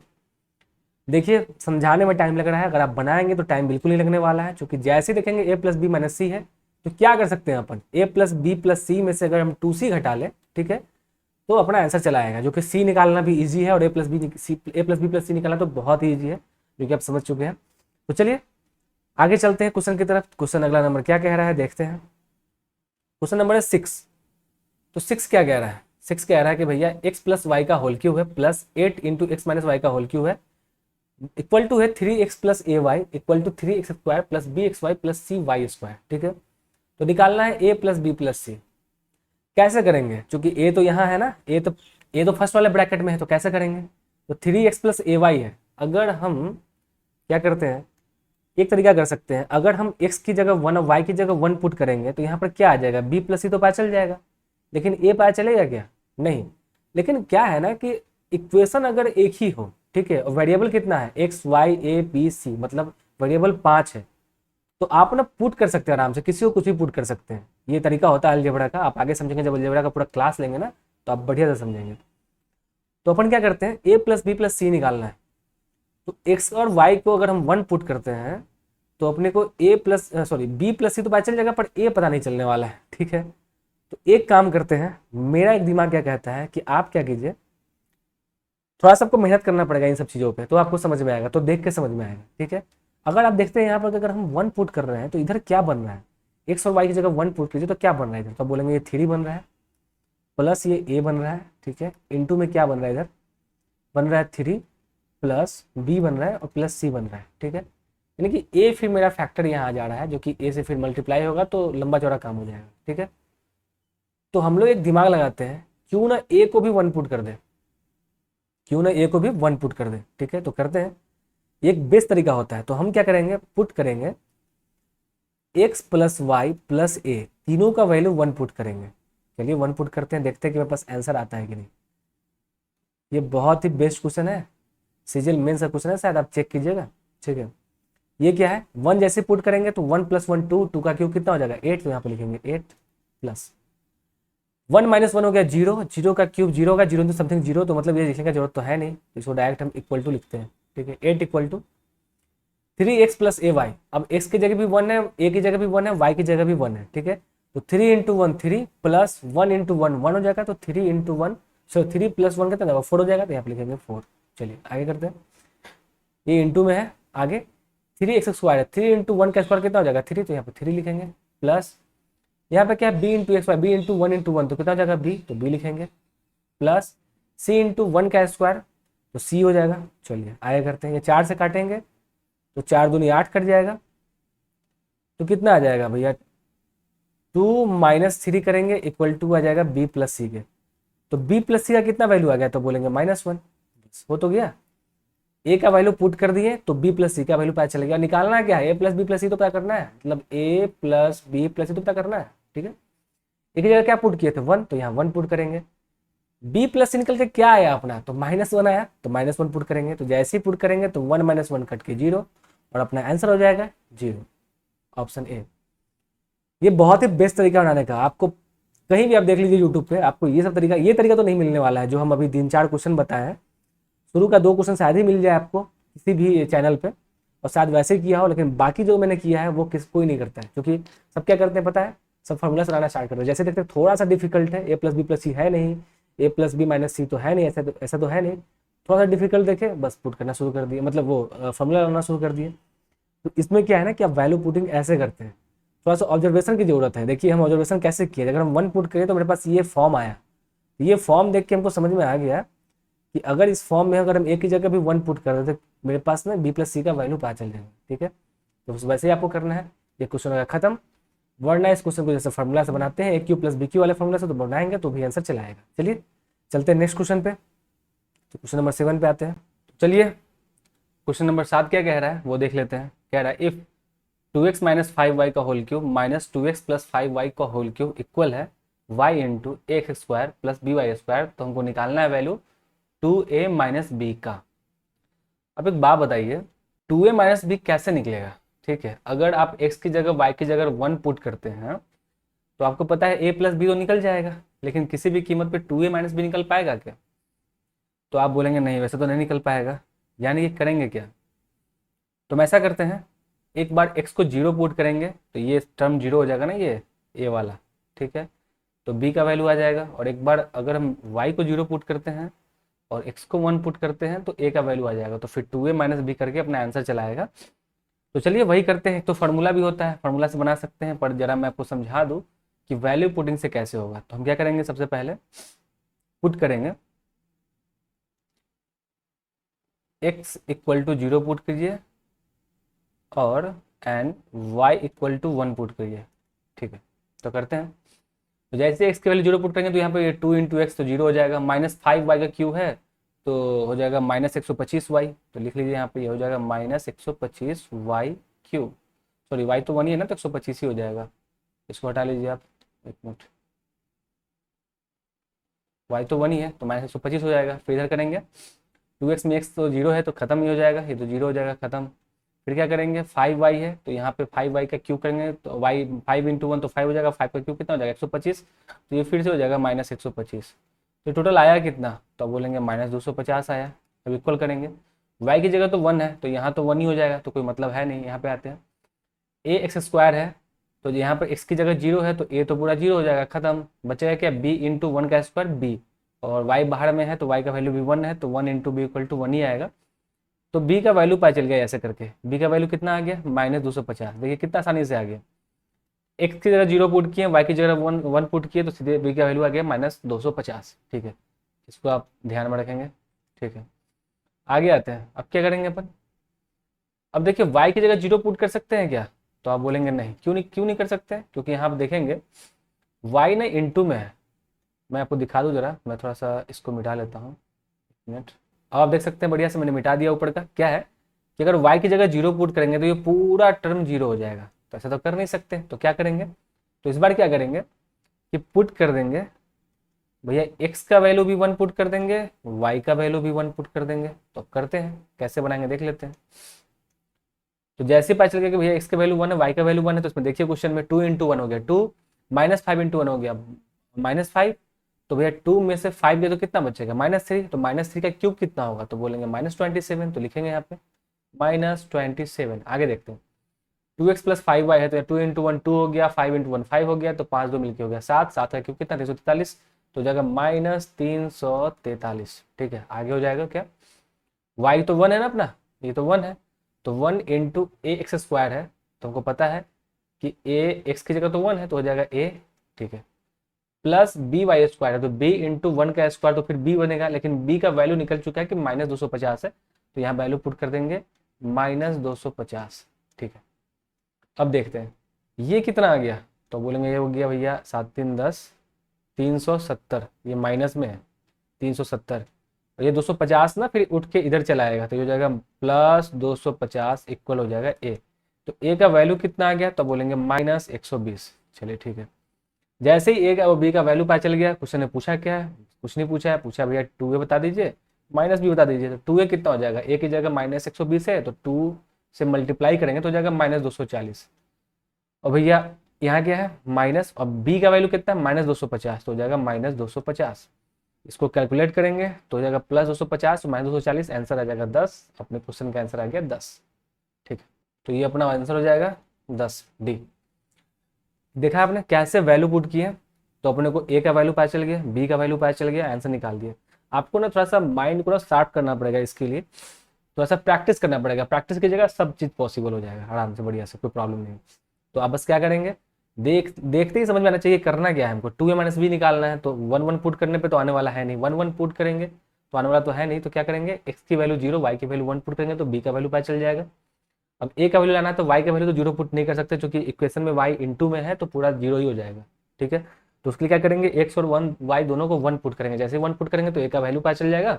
देखिए समझाने में टाइम लग रहा है, अगर आप बनाएंगे तो टाइम बिल्कुल नहीं लगने वाला है, क्योंकि जैसे ही देखेंगे a प्लस बी माइनस सी है तो क्या कर सकते हैं अपन, a प्लस बी प्लस सी में से अगर हम 2c घटा लें, ठीक है, तो अपना आंसर चला आएगा, जो कि c निकालना भी इजी है और a प्लस बी प्लस सी निकालना तो बहुत ही ईजी है, जो कि आप समझ चुके हैं। तो चलिए आगे चलते हैं क्वेश्चन की तरफ। क्वेश्चन अगला नंबर क्या कह रहा है देखते हैं। क्वेश्चन नंबर है 6। तो 6 क्या कह रहा है, 6 कह रहा है कि भैया x प्लस वाई का होल क्यूब है plus 8 into x minus Y का होल क्यूब है इक्वल टू है 3x plus a y equal to 3x square plus B x Y plus C Y square, ठीक है। तो निकालना है a plus B plus c. कैसे करेंगे, क्योंकि a तो यहाँ है ना, a तो फर्स्ट वाले ब्रैकेट में है, तो कैसे करेंगे, तो 3x प्लस ए वाई है। अगर हम क्या करते हैं, एक तरीका कर सकते हैं, अगर हम x की जगह 1 और y की जगह 1 पुट करेंगे तो यहाँ पर क्या आ जाएगा, b प्लस सी तो पता चल जाएगा, लेकिन a पता चलेगा क्या, नहीं। लेकिन क्या है ना कि इक्वेशन अगर एक ही हो, ठीक है, और वेरिएबल कितना है x y a b c, मतलब वेरिएबल 5 है, तो आप ना पुट कर सकते हैं आराम से, किसी को कुछ भी पुट कर सकते हैं। ये तरीका होता है अलजेब्रा का, आप आगे समझेंगे जब अलजेब्रा का पूरा क्लास लेंगे ना तो आप बढ़िया से समझेंगे। तो अपन क्या करते हैं, a प्लस बी प्लस सी निकालना है, तो x और y को अगर हम 1 पुट करते हैं तो अपने को a plus sorry b plus C तो पता चल जाएगा, पर a पता नहीं चलने वाला है, ठीक है। तो एक काम करते हैं, मेरा एक दिमाग क्या कहता है कि आप क्या कीजिए, थोड़ा सा आपको मेहनत करना पड़ेगा इन सब चीज़ों पे, तो आपको समझ में आएगा, तो देख के समझ में आएगा, ठीक है। अगर आप देखते हैं यहाँ पर अगर हम 1 पुट कर रहे हैं तो इधर क्या बन रहा है, एक्स और वाई की जगह 1 पुट कीजिए तो क्या बन रहा है इधर, तो बोलेंगे ये 3 बन रहा है प्लस ये a बन रहा है, ठीक है, इंटू में क्या बन रहा है इधर, बन रहा है 3 प्लस b बन रहा है और प्लस c बन रहा है, ठीक है। यानी कि a फिर मेरा फैक्टर यहाँ आ जा रहा है, जो कि a से फिर मल्टीप्लाई होगा तो लंबा चौड़ा काम हो जाएगा, ठीक है। तो हम लोग एक दिमाग लगाते हैं, क्यों ना a को भी 1 पुट कर दे, क्यों ना a को भी 1 पुट कर दे, ठीक है। तो करते हैं, एक बेस्ट तरीका होता है, तो हम क्या करेंगे, पुट करेंगे x प्लस वाई प्लस ए, तीनों का वैल्यू 1 पुट करेंगे। चलिए 1 पुट करते हैं, देखते हैं कि मेरे पास आंसर आता है कि नहीं। ये बहुत ही बेस्ट क्वेश्चन है, सीजीएल मेंस का क्वेश्चन है, शायद आप चेक कीजिएगा, ठीक है। ये क्या है, 1 जैसे पुट करेंगे तो 1 प्लस 1 2, 2 का क्यूब कितना हो जाएगा 8, तो यहाँ पे लिखेंगे 8 प्लस 1 माइनस 1 हो गया 0, 0 का क्यूब 0 होगा, 0 इंटू समथिंग 0, तो मतलब ये लिखने का जरूरत तो है नहीं, इसको डायरेक्ट हम इक्वल टू लिखते हैं, ठीक है। 8 equal to 3x plus a y, अब x की जगह भी 1 है, a की जगह भी 1 है, y की जगह भी 1 है, ठीक है। तो 3 इंटू 1 3 प्लस 1 इंटू 1 1 हो जाएगा, तो 3 इंटू 1 3 प्लस 1 कितना होगा 4 हो जाएगा, तो यहाँ पे लिखेंगे 4। चलिए आगे करते हैं, ये इंटू में है, आगे 3x स्क्वायर है, 3 इंटू 1 का स्क्वायर कितना हो जाएगा 3, तो यहाँ पे 3 लिखेंगे, प्लस यहाँ पे क्या है b into x y, b into 1 into 1 तो कितना हो जाएगा b, तो b लिखेंगे, प्लस c इंटू 1 का स्क्वायर तो c हो जाएगा। चलिए आगे करते हैं, ये 4 से काटेंगे तो 4 दूनी 8 कट जाएगा, तो कितना आ जाएगा भैया, 2 - 3 करेंगे इक्वल टू आ जाएगा बी प्लस सी के। तो बी प्लस सी का कितना वैल्यू आ गया, तो बोलेंगे -1। हो तो गया, ए का वैल्यू पुट कर दिए तो बी प्लस सी का वैल्यू पता चल गया। निकालना क्या है, A plus B plus C तो पता करना है, मतलब ए प्लस बी प्लस सी तो पता करना है। ठीक है, एक जगह क्या पुट किए थे 1, तो यहाँ 1 पुट करेंगे। बी प्लस सी निकल के क्या आया अपना, तो -1 आया, तो -1 पुट करेंगे। तो जैसे ही पुट करेंगे तो 1 - 1 कट के 0 और अपना आंसर हो जाएगा 0, ऑप्शन ए। ये बहुत ही बेस्ट तरीका बनाने का, आपको कहीं भी आप देख लीजिए यूट्यूब पे, आपको ये सब तरीका, ये तरीका तो नहीं मिलने वाला है जो हम अभी 3-4 क्वेश्चन बताए हैं। शुरू का 2 क्वेश्चन शायद ही मिल जाए आपको किसी भी चैनल पे, और शायद वैसे ही किया हो, लेकिन बाकी जो मैंने किया है वो कोई नहीं करता है, क्योंकि सब क्या करते हैं पता है, सब फॉर्मूला चलाना स्टार्ट करते हैं। जैसे देखते हैं थोड़ा सा डिफिकल्ट है, ए प्लस बी प्लस सी है नहीं, ए प्लस बी माइनस सी तो है नहीं, ऐसा तो है नहीं, थोड़ा सा डिफिकल्ट देखे बस पुट करना शुरू कर दिए, मतलब वो फॉर्मूला लाना शुरू कर दिए। तो इसमें क्या है ना कि आप वैल्यू पुटिंग ऐसे करते हैं, थोड़ा सा ऑब्जर्वेशन की जरूरत है। देखिए हम ऑब्जर्वेशन कैसे किए, अगर हम 1 पुट करें तो मेरे पास ये फॉर्म आया, ये फॉर्म देख के हमको समझ में आ गया कि अगर इस फॉर्म में अगर हम एक की जगह भी 1 पुट कर देते मेरे पास ना बी प्लस सी का वैल्यू पता चल जाएगा। ठीक है, तो वैसे ही आपको करना है। ये क्वेश्चन होगा खत्म, वरना इस क्वेश्चन को जैसे फॉर्मूला से बनाते हैं A Q plus B Q वाले फॉर्मूला से, तो बनाएंगे तो भी आंसर चला आएगा। चलिए चलते हैं नेक्स्ट क्वेश्चन पे, तो क्वेश्चन नंबर 7 पे आते हैं। तो चलिए क्वेश्चन नंबर 7 क्या कह रहा है वो देख लेते हैं। कह रहा है इफ 2x - 5y का whole cube minus 2x + 5y का होल क्यूब इक्वल है y × ax² + by², तो हमको निकालना है वैल्यू 2a - b का। अब एक बात बताइए, 2a - b कैसे निकलेगा। ठीक है, अगर आप x की जगह y की जगह 1 पुट करते हैं तो आपको पता है a + b तो निकल जाएगा, लेकिन किसी भी कीमत पे 2a - b निकल पाएगा क्या। तो आप बोलेंगे नहीं वैसे तो नहीं निकल पाएगा, यानी कि करेंगे क्या। तो हम ऐसा करते हैं, एक बार x को 0 पुट करेंगे तो ये टर्म 0 हो जाएगा ना, ये a वाला। ठीक है, तो b का वैल्यू आ जाएगा, और एक बार अगर हम y को 0 पुट करते हैं और x को 1 पुट करते हैं तो a का वैल्यू आ जाएगा, तो फिर 2a - b करके अपना आंसर चलाएगा। तो चलिए वही करते हैं, तो फार्मूला भी होता है, फार्मूला से बना सकते हैं, पर जरा मैं आपको समझा दूं कि वैल्यू पुटिंग से कैसे होगा। तो हम क्या करेंगे, सबसे पहले पुट करेंगे x = 0 पुट कीजिए और एंड y = 1 पुट करिए। ठीक है, तो करते हैं। तो जैसे x की वैल्यू 0 पुट करेंगे तो यहाँ पे 2 × x तो 0 हो जाएगा, -5y का क्यू है तो हो जाएगा -125y, तो लिख लीजिए यहाँ पे ये हो जाएगा -125y³। सॉरी y तो 1 ही है ना, तो 125 ही हो जाएगा, इसको हटा लीजिए आप, एक मिनट, y तो 1 ही है तो -125 हो जाएगा। फिर इधर करेंगे 2x में x तो 0 है तो खत्म ही हो जाएगा, ये तो 0 हो जाएगा खत्म। फिर क्या करेंगे 5y है तो यहाँ पे 5y का क्यूब करेंगे तो y 5 × 1 तो 5 हो जाएगा, 5 का क्यूब कितना हो जाएगा 125, तो ये फिर से हो जाएगा -125। तो टोटल आया कितना, तो बोलेंगे -250 आया। अब इक्वल करेंगे, y की जगह तो 1 है तो यहाँ तो 1 ही हो जाएगा, तो कोई मतलब है नहीं। यहाँ पे आते हैं ax² है तो यहाँ पर x की जगह 0 है तो a तो पूरा 0 हो जाएगा खत्म। बचेगा क्या b × 1 का स्क्वायर b, और y बाहर में है तो y का वैल्यू भी 1 है तो 1 × b = 1 ही आएगा। तो b का वैल्यू पता चल गया ऐसे करके, b का वैल्यू कितना आ गया -250। देखिए कितना आसानी से आ गया, x की जगह 0 पुट किए, y की जगह 1 पुट किए तो सीधे b का वैल्यू आ गया -250। ठीक है, इसको आप ध्यान में रखेंगे। ठीक है, आगे आते हैं। अब क्या करेंगे अपन, अब देखिए y की जगह 0 पुट कर सकते हैं क्या, तो आप बोलेंगे नहीं, क्यों नहीं कर सकते हैं, क्योंकि यहाँ आप देखेंगे y ना इंटू में है। मैं आपको दिखा दूँ जरा, मैं थोड़ा सा इसको मिटा लेता हूँ, एक मिनट। अब आप देख सकते हैं बढ़िया से मैंने मिटा दिया ऊपर का। क्या है कि अगर y की जगह 0 पुट करेंगे तो ये पूरा टर्म 0 हो जाएगा, तो ऐसा तो कर नहीं सकते। तो क्या करेंगे, तो इस बार क्या करेंगे कि पुट कर देंगे भैया, x का वैल्यू भी 1 पुट कर देंगे, y का वैल्यू भी 1 पुट कर देंगे। तो करते हैं कैसे बनाएंगे देख लेते हैं। तो जैसे पता चल गया कि भैया x का वैल्यू 1 है, y का वैल्यू 1 है, तो इसमें देखिए क्वेश्चन में 2 × 1 हो गया 2, -5 × 1 हो गया -5, तो भैया 2 में से 5 गया तो कितना बचेगा -3, तो -3 का क्यूब कितना होगा, तो बोलेंगे -27, तो लिखेंगे यहाँ पे -27। आगे देखते हैं, 2x + 5y है तो 2 × 1 2 हो गया, 5 × 1 5 हो गया, तो 5 2 मिलके हो गया 7, 7 का क्यूब कितना 343, तो हो जाएगा -343। ठीक है, आगे हो जाएगा क्या, y तो 1 है ना अपना, ये तो 1 है, तो 1 × ax² है, तो हमको पता है कि a x की जगह तो 1 है तो हो जाएगा a। ठीक है, प्लस by² है तो b × 1 का स्क्वायर तो फिर b बनेगा, लेकिन b का वैल्यू निकल चुका है कि -250 है, तो यहाँ वैल्यू पुट कर देंगे -250। ठीक है, अब देखते हैं ये कितना आ गया, तो बोलेंगे ये हो गया भैया 7 3 10, 370, ये माइनस में है 370, और ये 250 ना फिर उठ के इधर चला आएगा, तो ये हो जाएगा प्लस 250 इक्वल हो जाएगा ए। तो ए का वैल्यू कितना आ गया, तो बोलेंगे -120। चलिए ठीक है, जैसे ही ए का और बी का वैल्यू पता चल गया, क्वेश्चन ने पूछा क्या है, कुछ नहीं पूछा है, पूछा भैया 2a बता दीजिए माइनस बी बता दीजिए। तो 2a कितना हो जाएगा, ए की जगह -120 है तो 2 से मल्टीप्लाई करेंगे तो हो जाएगा -240। और भैया यहाँ क्या है माइनस, और बी का वैल्यू कितना है -250, तो हो जाएगा -250। इसको कैलकुलेट करेंगे तो हो जाएगा +250 -240, आंसर आ जाएगा 10। अपने क्वेश्चन का आंसर आ गया 10। ठीक है, तो ये अपना आंसर हो जाएगा 10 डी। देखा आपने कैसे वैल्यू पुट किए, तो अपने को ए का वैल्यू पता चल गया, बी का वैल्यू पता चल गया, आंसर निकाल दिया। आपको ना थोड़ा सा माइंड को शार्प करना पड़ेगा, इसके लिए थोड़ा सा प्रैक्टिस करना पड़ेगा। प्रैक्टिस की जगह सब चीज़ पॉसिबल हो जाएगा आराम से, बढ़िया से, कोई प्रॉब्लम नहीं। तो आप बस क्या करेंगे, देखते ही समझ में आना चाहिए करना क्या है हमको। 2a - b निकालना है, तो 1 1 पुट करने पे तो आने वाला है नहीं, 1 1 पुट करेंगे तो आने वाला तो है नहीं, तो क्या करेंगे x की वैल्यू 0, y की वैल्यू 1 पुट करेंगे तो b का वैल्यू पता चल जाएगा। अब a का वैल्यू लाना है तो y का वैल्यू तो 0 पुट नहीं कर सकते, क्योंकि इक्वेशन में y इंटू में है तो पूरा 0 ही हो जाएगा। ठीक है, तो उसके लिए क्या करेंगे, x और 1 y दोनों को 1 पुट करेंगे, जैसे 1 पुट करेंगे तो a का वैल्यू पता चल जाएगा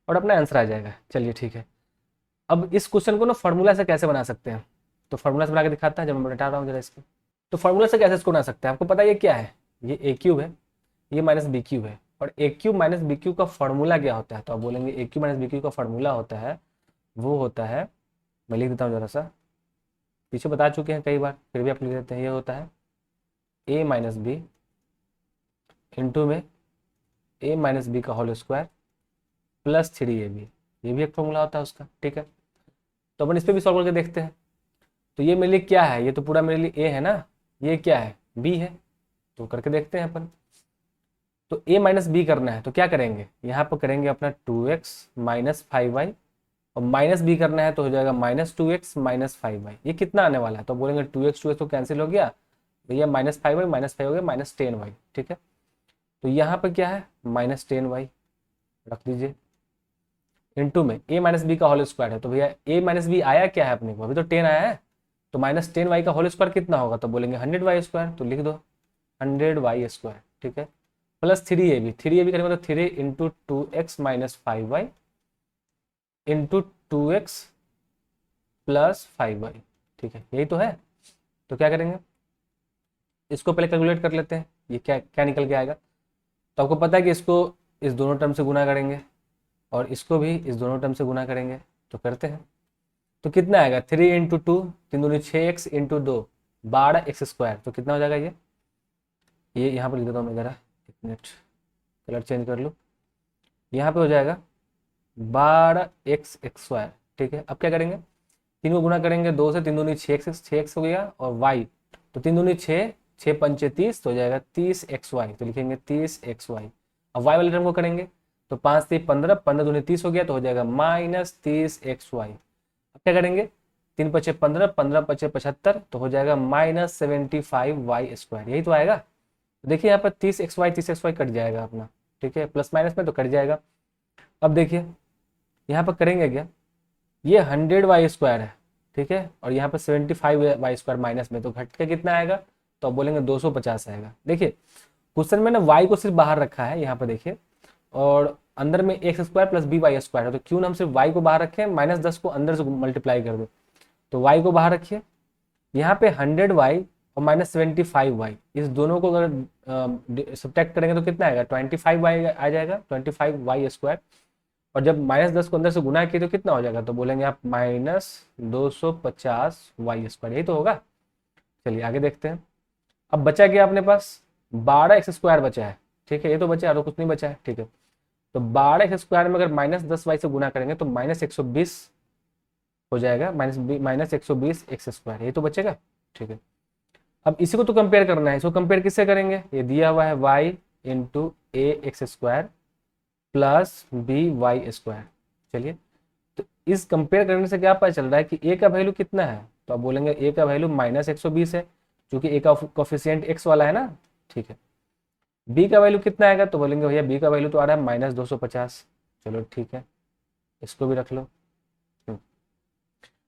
और अपना आंसर आ जाएगा। चलिए ठीक है, अब इस क्वेश्चन को ना फॉर्मूला से कैसे बना सकते हैं, तो फॉर्मूला से बना के दिखाता है, जब मैं बता रहा हूँ जरा इसको। तो फॉर्मूला से कैसे इसको बना सकते हैं, आपको पता है ये क्या है, ये ए क्यूब है, ये -b³ है, और ए क्यूब -b³ का फॉर्मूला क्या होता है, तो आप बोलेंगे ए क्यूब -b³ का फॉर्मूला होता है, वो होता है, मैं लिख देता हूँ जरा सा, पीछे बता चुके हैं कई बार, फिर भी आप लिख देते हैं, ये होता है a - b इंटू में a - b का होल स्क्वायर प्लस 3ab, ये भी एक फॉर्मूला होता है उसका। ठीक है, तो अपन इस पर भी सॉल्व करके देखते हैं। तो ये मेरे लिए क्या है, ये तो पूरा मेरे लिए ए है ना, ये क्या है बी है, तो करके देखते हैं अपन। तो a - b करना है तो क्या करेंगे, यहाँ पर करेंगे अपना 2x - 5y, और माइनस बी करना है तो हो जाएगा -2x - 5y। ये कितना आने वाला है, तो बोलेंगे 2x 2x तो कैंसिल हो गया भैया, -5y -5 हो गया -10y। ठीक है, तो यहाँ पर क्या है -10y रख दीजिए, इंटू में a - b का होल स्क्वायर है, तो भैया a - b आया क्या है अपने को, अभी तो 10 आया है, तो -10y का होल स्क्वायर कितना होगा, तो बोलेंगे 100y², तो लिख दो 100y²। ठीक है, प्लस 3ab करेंगे तो 3 into 2x - 5y into 2x plus 5y। ठीक है, यही तो है। तो क्या करेंगे, इसको पहले कैलकुलेट कर लेते हैं, ये क्या क्या निकल के आएगा। तो आपको पता है कि इसको इस दोनों टर्म से गुना करेंगे और इसको भी इस दोनों टर्म से गुना करेंगे, तो करते हैं। तो कितना आएगा 3 इंटू 2, 3 दूनी 6x इंटू 2 12x², तो कितना हो जाएगा ये यहाँ पर लिख देता हूँ मैं जरा, एक मिनट कलर चेंज कर लूँ, यहाँ पे हो जाएगा 12x²। ठीक है, अब क्या करेंगे, 3 को गुना करेंगे 2 से, 3 दूनी 6x हो गया, और y तो 3 दूनी 6, 6 पंचे 30, तो हो जाएगा 30xy, तो लिखेंगे 30xy। अब y वाले टर्म को करेंगे तो 5 3 15, 15 दूनी 30 हो गया, तो हो जाएगा -30xy। अब क्या करेंगे, 3 पचे 15, 15 पचे 75, तो हो जाएगा -75y², यही तो आएगा। तो देखिए यहाँ पर 30xy कट जाएगा अपना, ठीक है, प्लस माइनस में तो कट जाएगा। अब देखिए यहाँ पर करेंगे क्या, ये 100y² है, ठीक है, और यहाँ पर 75y² माइनस में, तो घट के कितना आएगा, तो आप बोलेंगे 250 आएगा। देखिए क्वेश्चन में ना y को सिर्फ बाहर रखा है यहाँ पर देखिए, और अंदर में x² प्लस by² है, तो क्यों ना हम सिर्फ y को बाहर रखें, -10 को अंदर से मल्टीप्लाई कर दो, तो y को बाहर रखिए, यहाँ पे 100y और -75y, इस दोनों को अगर सब्ट्रैक्ट करेंगे तो कितना आएगा 25y आ जाएगा, 25y², और जब -10 को अंदर से गुना किए तो कितना हो जाएगा, तो बोलेंगे आप -250y², यही तो होगा। चलिए आगे देखते हैं। अब बचा क्या अपने पास 12x² बचा है, ठीक है, ये तो बचा है और कुछ नहीं बचा है। ठीक है, तो 12x² में अगर -10y से गुना करेंगे तो -120 हो जाएगा, -120x², ये तो बचेगा। ठीक है, अब इसी को तो कंपेयर करना है, इसको कंपेयर किससे करेंगे, ये दिया हुआ है y into ax² plus by²। चलिए, तो इस कंपेयर करने से क्या पता चल रहा है कि a का वैल्यू कितना है, तो आप बोलेंगे a का वैल्यू -120 है, क्योंकि a का कोफिशिएंट x वाला है ना। ठीक है, b का वैल्यू कितना आएगा, तो बोलेंगे भैया b का वैल्यू तो आ रहा है -250। चलो ठीक है, इसको भी रख लो।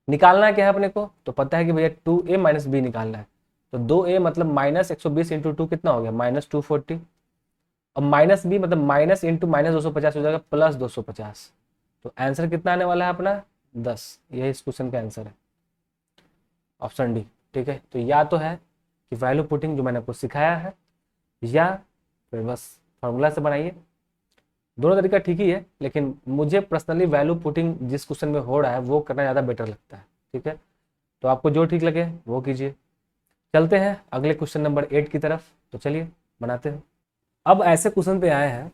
निकालना क्या है अपने को, तो पता है कि भैया 2a - b निकालना है, तो 2a मतलब माइनस 120 इंटू 2 कितना हो गया, माइनस 240। और माइनस b मतलब माइनस इंटू माइनस 250 हो जाएगा प्लस 250। तो आंसर कितना आने वाला है अपना 10। यही इस क्वेश्चन का आंसर है, ऑप्शन डी। ठीक है, तो या तो है कि वैल्यू पुटिंग जो मैंने आपको सिखाया है, या फिर बस फॉर्मूला से बनाइए। दोनों तरीका ठीक ही है, लेकिन मुझे पर्सनली वैल्यू पुटिंग जिस क्वेश्चन में हो रहा है वो करना ज़्यादा बेटर लगता है। ठीक है, तो आपको जो ठीक लगे वो कीजिए। चलते हैं अगले क्वेश्चन नंबर 8 की तरफ। तो चलिए बनाते हैं। अब ऐसे क्वेश्चन पे आए हैं,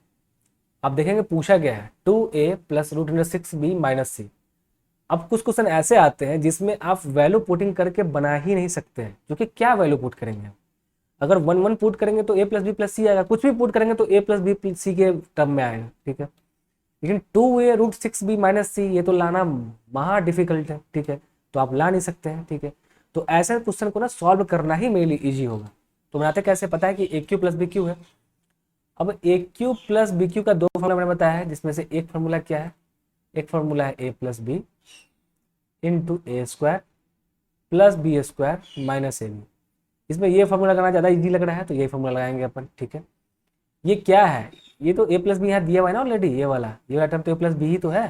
आप देखेंगे पूछा गया है 2a plus root under 6b minus C. अब कुछ क्वेश्चन ऐसे आते हैं जिसमें आप वैल्यू पुटिंग करके बना ही नहीं सकते हैं, क्योंकि क्या वैल्यू पुट करेंगे। अगर 1 1 पुट करेंगे तो a प्लस बी प्लस सी आएगा, कुछ भी पुट करेंगे तो a प्लस बी प्लस सी के टर्म में आएगा। ठीक है, लेकिन 2a रूट 6b माइनस सी ये तो लाना महा डिफिकल्ट है। ठीक है, तो आप ला नहीं सकते हैं। ठीक है, तो ऐसे क्वेश्चन को ना सॉल्व करना ही मेरे लिए ईजी होगा। तो बनाते कैसे, पता है कि A Q plus B Q है। अब ए क्यू प्लस बी क्यू का दो फॉर्मूला मैंने बताया है, जिसमें से एक फॉर्मूला क्या है, एक फॉर्मूला है A plus B into A square plus B square minus A B. इसमें ये फॉर्मूला लगाना ज़्यादा इजी लग रहा है, तो ये फॉर्मूला लगाएंगे अपन। ठीक है, ये क्या है, ये तो ए प्लस बी यहाँ दिया हुआ है ना ऑलरेडी, ये वाला टर्म तो ए प्लस बी ही तो है।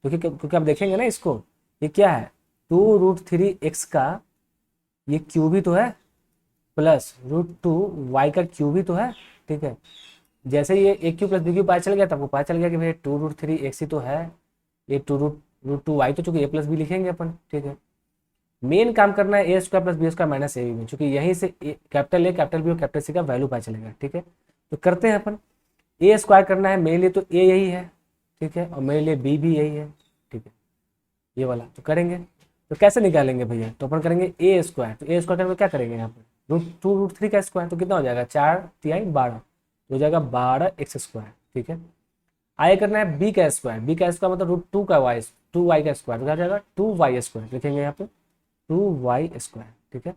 क्योंकि आप देखेंगे ना इसको, ये क्या है 2√3x का ये क्यू भी तो है, प्लस √2y का क्यू भी तो है। ठीक है, जैसे ये ए क्यू प्लस बी क्यू पता चल गया तो आपको पता चल गया कि भाई 2√3x ही तो है, ये 2√2y तो चूंकि ए प्लस बी लिखेंगे अपन। ठीक है, मेन काम करना है A square plus B square minus A B में, चूंकि यहीं से कैपिटल ए कैपिटल बी और कैपिटल सी का वैल्यू पता चलेगा। ठीक है, तो करते हैं अपन। ए स्क्वायर करना है मेरे लिए, तो ए यही है। ठीक है, और मेरे लिए बी भी यही है। ठीक है, ये वाला तो करेंगे। तो कैसे निकालेंगे भैया, तो अपन करेंगे ए स्क्वायर। तो ए स्क्वायर करके क्या करेंगे यहाँ पर, √2√3 का स्क्वायर, तो कितना हो जाएगा 4×3=12, तो हो जाएगा 12x स्क्वायर। ठीक है, आगे करना है बी का स्क्वायर। बी का स्क्वायर मतलब √2 का वाई, 2y का स्क्वायर, तो क्या हो जाएगा 2y स्क्वायर लिखेंगे यहाँ पे 2y स्क्वायर। ठीक है,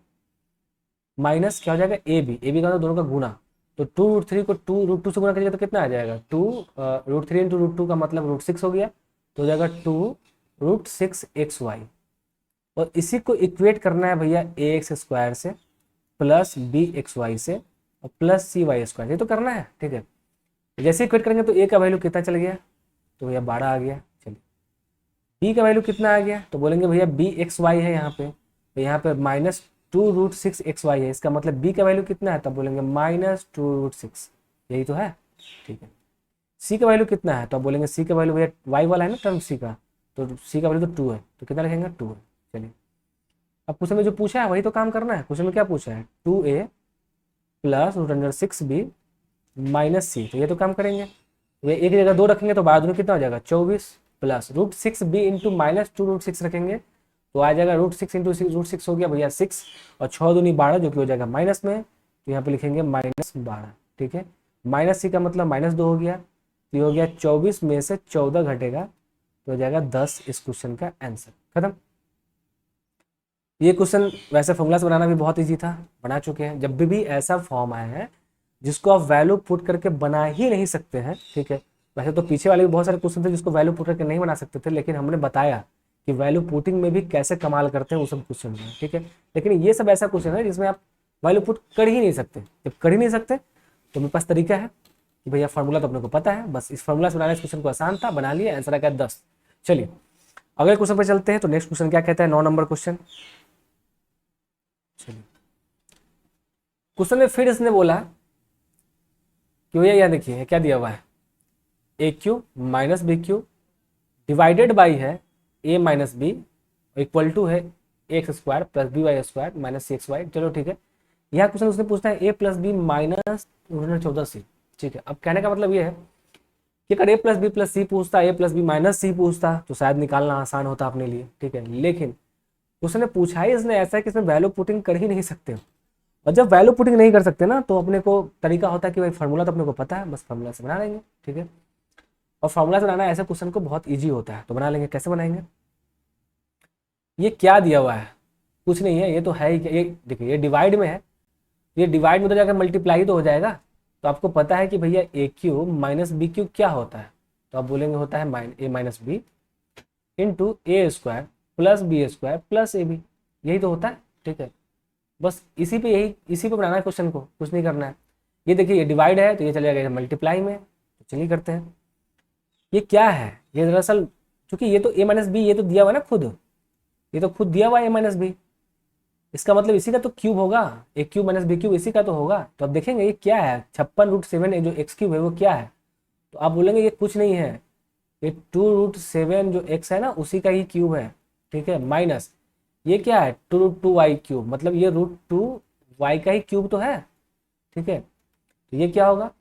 माइनस क्या हो जाएगा ए बी का मतलब दोनों का गुना, तो 2√3 को 2√2 से गुना करिएगा तो कितना आ जाएगा 2√3 इंटू √2 का मतलब √6 हो गया, तो हो जाएगा 2√6xy। और इसी को इक्वेट करना है भैया ax स्क्वायर से प्लस bxy से और प्लस cy स्क्वायर, ये तो करना है। ठीक है, जैसे इक्वेट करेंगे तो a का वैल्यू कितना चल गया, तो भैया 12 आ गया। चलिए b का वैल्यू कितना आ गया, तो बोलेंगे भैया bxy है यहाँ पे, तो यहाँ पे माइनस 2√6xy है, इसका मतलब b का वैल्यू कितना है, तब बोलेंगे माइनस 2√6, यही तो है। ठीक है, c का वैल्यू कितना है, तो आप बोलेंगे c का वैल्यू भैया y वाला है ना टर्म c का, तो c का वैल्यू तो 2 है, तो कितना लिखेंगे 2 है। चलिए अब क्वेश्चन में जो पूछा है वही तो काम करना है। क्वेश्चन में क्या पूछा है 2a प्लस √6b माइनस सी, तो ये तो काम करेंगे। वे एक जगह 2 रखेंगे तो 12 कितना हो जाएगा 24, प्लस √6b इंटू माइनस 2√6 रखेंगे तो आ जाएगा √6 इंटू √6 हो गया भैया 6, और 6×2=12 जो कि हो जाएगा माइनस में, तो यहाँ पे लिखेंगे -12। ठीक है, माइनस सी का मतलब -2 हो गया, तो ये हो गया 24 में से 14 घटेगा तो हो जाएगा 10। इस क्वेश्चन का आंसर खत्म। ये क्वेश्चन वैसे फॉर्मूला से बनाना भी बहुत इजी था, बना चुके हैं। जब भी ऐसा फॉर्म आया है जिसको आप वैल्यू पुट करके बना ही नहीं सकते हैं, ठीक है, वैसे तो पीछे वाले भी बहुत सारे क्वेश्चन थे जिसको वैल्यू पुट करके नहीं बना सकते थे, लेकिन हमने बताया कि वैल्यू पुटिंग में भी कैसे कमाल करते हैं वो सब क्वेश्चन में। ठीक है, लेकिन ये सब ऐसा क्वेश्चन है जिसमें आप वैल्यू पुट कर ही नहीं सकते। जब कर ही नहीं सकते तो मेरे पास तरीका है कि भैया फार्मूला तो अपने को पता है, बस इस फार्मूला से बनाना इस क्वेश्चन को आसान था, बना लिया, आंसर आ गया 10। चलिए अगले क्वेश्चन पर चलते हैं। तो नेक्स्ट क्वेश्चन क्या कहता है, 9 नंबर क्वेश्चन। चलिए क्वेश्चन में फिर इसने बोला कि भैया यह देखिए क्या दिया हुआ है, A cube minus B cube divided by है A minus B equal to है X square plus B Y square minus C X Y. चलो ठीक है, यह क्वेश्चन उसने पूछना है A plus B minus 14c। ठीक है, अब कहने का मतलब ये है कि अगर ए प्लस बी प्लस सी पूछता, ए प्लस बी माइनस सी पूछता तो शायद निकालना आसान होता अपने लिए। ठीक है, लेकिन उसने पूछा ही इसने ऐसा है कि इसमें वैल्यू पुटिंग कर ही नहीं सकते हो, और जब वैल्यू पुटिंग नहीं कर सकते ना तो अपने को तरीका होता है कि भाई फार्मूला तो अपने को पता है, बस फार्मूला से बना लेंगे। ठीक है, और फार्मूला से बनाना ऐसे क्वेश्चन को बहुत ईजी होता है, तो बना लेंगे। कैसे बनाएंगे, ये क्या दिया हुआ है, कुछ नहीं है, ये तो है ही, ये देखिए ये डिवाइड में है, ये डिवाइड में तो जाकर मल्टीप्लाई तो हो जाएगा। तो आपको पता है कि भैया A cube minus B cube क्या होता है, तो आप बोलेंगे होता है A minus B into A square plus B square plus A B, यही तो होता है। ठीक है, बस इसी पे बनाना है क्वेश्चन को, कुछ नहीं करना है। ये देखिए ये डिवाइड है तो ये चले जाएगा मल्टीप्लाई में, तो चलिए करते हैं। ये क्या है, ये दरअसल चूंकि ये तो a माइनस बी, ये तो दिया हुआ है ना खुद, ये तो खुद दिया हुआ है a माइनस बी, इसका मतलब इसी का तो क्यूब होगा, ए क्यूब माइनस बी क्यूब इसी का तो होगा। तो अब देखेंगे ये क्या है, 56√7 जो एक्स क्यूब है वो क्या है, तो आप बोलेंगे ये कुछ नहीं है, ये 2√7 जो एक्स है ना उसी का ही क्यूब है, ठीक है, माइनस ये क्या है 2√2y क्यूब, मतलब ये √2y का ही क्यूब तो है, ठीक है। तो ये क्या होगा,